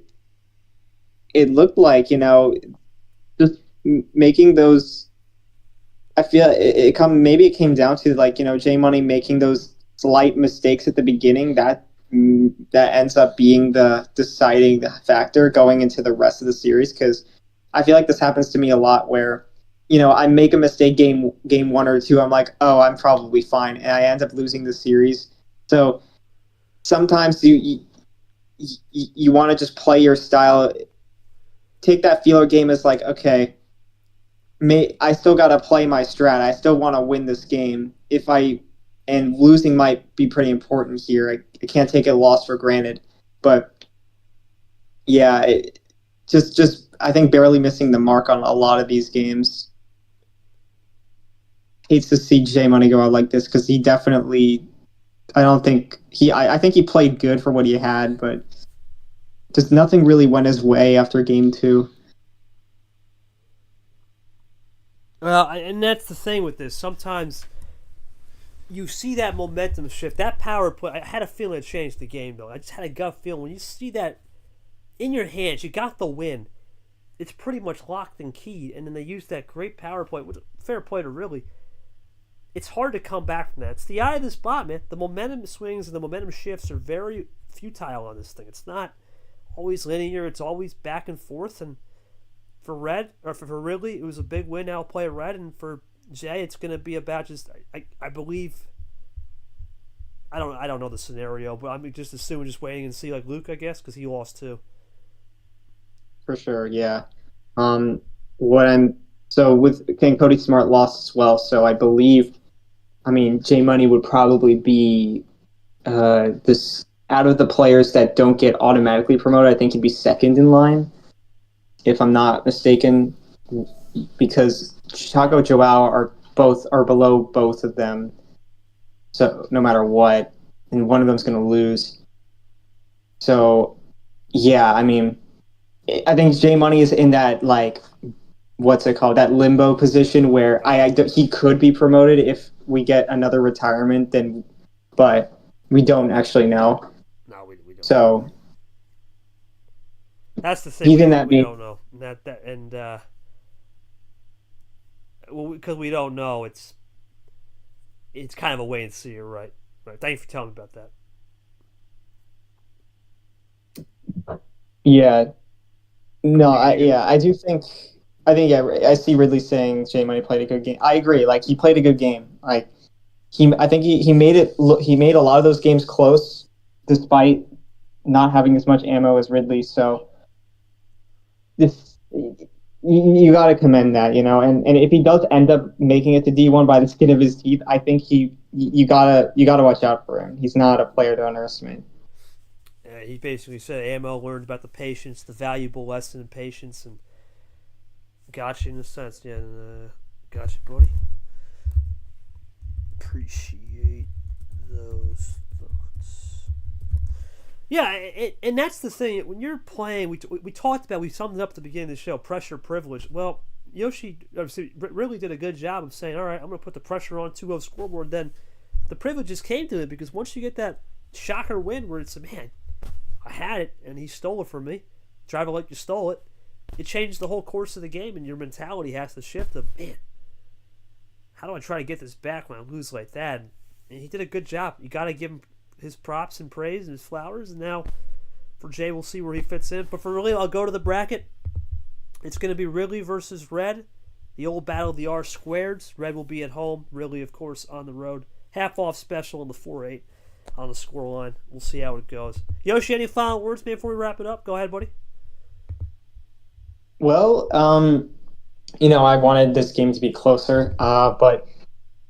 it looked like, just making those. I feel maybe it came down to J Money making those slight mistakes at the beginning that ends up being the deciding factor going into the rest of the series, because I feel like this happens to me a lot where I make a mistake game 1 or 2, I'm like, oh, I'm probably fine, and I end up losing the series. So sometimes you want to just play your style, take that feeler game as like, okay, I still got to play my strat. I still want to win this game. And losing might be pretty important here. I can't take a loss for granted, but yeah, just I think barely missing the mark on a lot of these games. Hates to see J Money go out like this because he definitely. I think he played good for what he had, but just nothing really went his way after game 2. Well, and that's the thing with this. Sometimes you see that momentum shift, that power play. I had a feeling it changed the game, though. I just had a gut feeling when you see that in your hands, you got the win. It's pretty much locked and keyed, and then they use that great power play with a fair play to Ridley. It's hard to come back from that. It's the eye of the spot, man. The momentum swings and the momentum shifts are very futile on this thing. It's not always linear. It's always back and forth. And for Ridley, it was a big win. Now play Red, and for Jay, it's going to be about just. I believe. I don't know the scenario, but I'm just assuming just waiting and see like Luke, I guess, because he lost too. For sure, yeah. Cody Smart lost as well, so I believe. J Money would probably be this out of the players that don't get automatically promoted. I think he'd be second in line, if I'm not mistaken, because Chicago Joao are below both of them. So no matter what, and one of them's going to lose. So yeah, I think J Money is in that what's it called, that limbo position where he could be promoted if we get another retirement, but we don't actually know. No, we don't. So that's the thing. We don't know because we don't know. It's kind of a wait and see. You're right. Right. Thank you for telling me about that. Yeah. No, I do think. I see Ridley saying J Money played a good game. I agree. He played a good game. I think he made it. He made a lot of those games close, despite not having as much ammo as Ridley. So, you got to commend that, And if he does end up making it to D1 by the skin of his teeth, I think you gotta watch out for him. He's not a player to underestimate. He basically said ammo learned about the patience, the valuable lesson in patience, and. Gotcha in a sense, yeah. Gotcha, buddy. Appreciate those thoughts. Yeah, and that's the thing. When you're playing, we talked about, we summed it up at the beginning of the show, pressure, privilege. Well, Yoshi really did a good job of saying, all right, I'm going to put the pressure on 2-0 scoreboard. Then the privileges came to it because once you get that shocker win where it's, man, I had it and he stole it from me. Drive it like you stole it. It changed the whole course of the game, and your mentality has to shift of, man, how do I try to get this back when I lose like that? And he did a good job. You got to give him his props and praise and his flowers. And now for Jay, we'll see where he fits in. But for Ridley, I'll go to the bracket. It's going to be Ridley versus Red, the old battle of the R squareds. Red will be at home. Ridley, of course, on the road. Half-off special in the 4-8 on the scoreline. We'll see how it goes. Yoshi, any final words before we wrap it up? Go ahead, buddy. Well, I wanted this game to be closer, but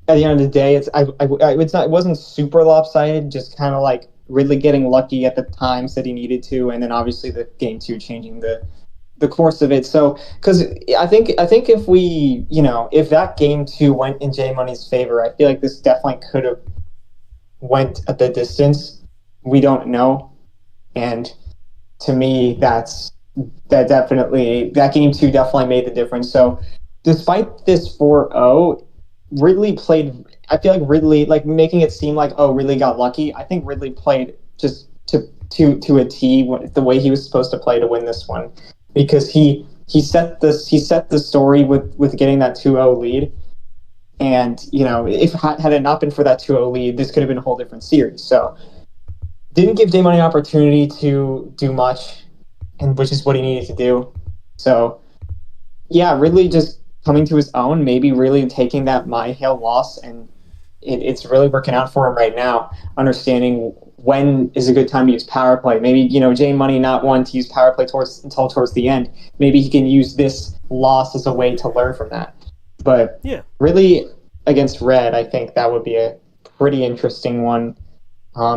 at the end of the day, it wasn't super lopsided. Just kind of Ridley getting lucky at the times that he needed to, and then obviously the game 2 changing the course of it. So, because I think if we, if that game 2 went in J Money's favor, I feel like this definitely could have went at the distance. We don't know, and to me, that game 2 definitely made the difference. So despite this 4-0, Ridley played, I feel like Ridley, making it seem like, oh, Ridley got lucky. I think Ridley played just to a T the way he was supposed to play to win this one, because he set the story with getting that 2-0 lead. And, if had it not been for that 2-0 lead, this could have been a whole different series. So didn't give J Money an opportunity to do much, and which is what he needed to do. So, yeah, Ridley just coming to his own, maybe really taking that Mihael loss, and it's really working out for him right now, understanding when is a good time to use power play. Maybe, J Money not wanting to use power play until towards the end. Maybe he can use this loss as a way to learn from that. But really, against Red, I think that would be a pretty interesting one.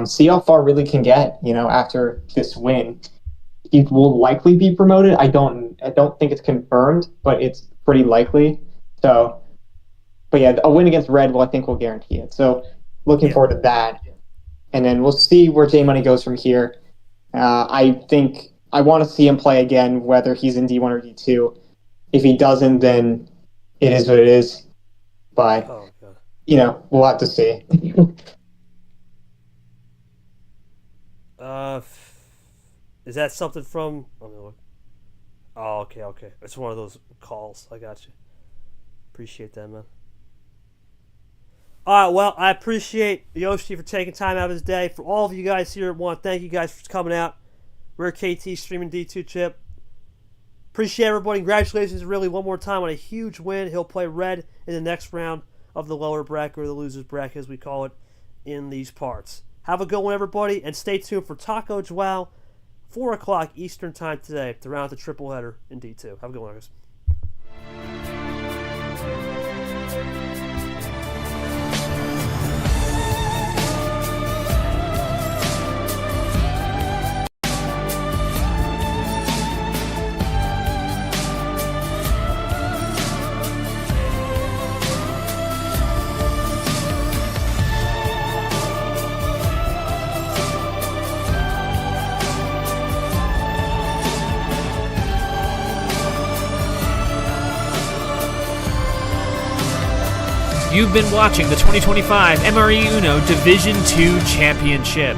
See how far Ridley can get, after this win. He will likely be promoted. I don't think it's confirmed, but it's pretty likely. So, but yeah, a win against Red I think will guarantee it. So, looking forward to that. And then we'll see where J Money goes from here. I think I want to see him play again, whether he's in D1 or D2. If he doesn't, then it is what it is. But, we'll have to see. Is that something from... Oh, okay. It's one of those calls. I got you. Appreciate that, man. All right, well, I appreciate Yoshi for taking time out of his day. For all of you guys here, I want to thank you guys for coming out. We're KT streaming D2 Chip. Appreciate everybody. Congratulations, really, one more time on a huge win. He'll play Red in the next round of the lower bracket, or the loser's bracket, as we call it, in these parts. Have a good one, everybody, and stay tuned for Taco Joao, 4 o'clock Eastern Time today to round out the triple header in D2. Have a good one, guys. You've been watching the 2025 MRE Uno Division II Championship.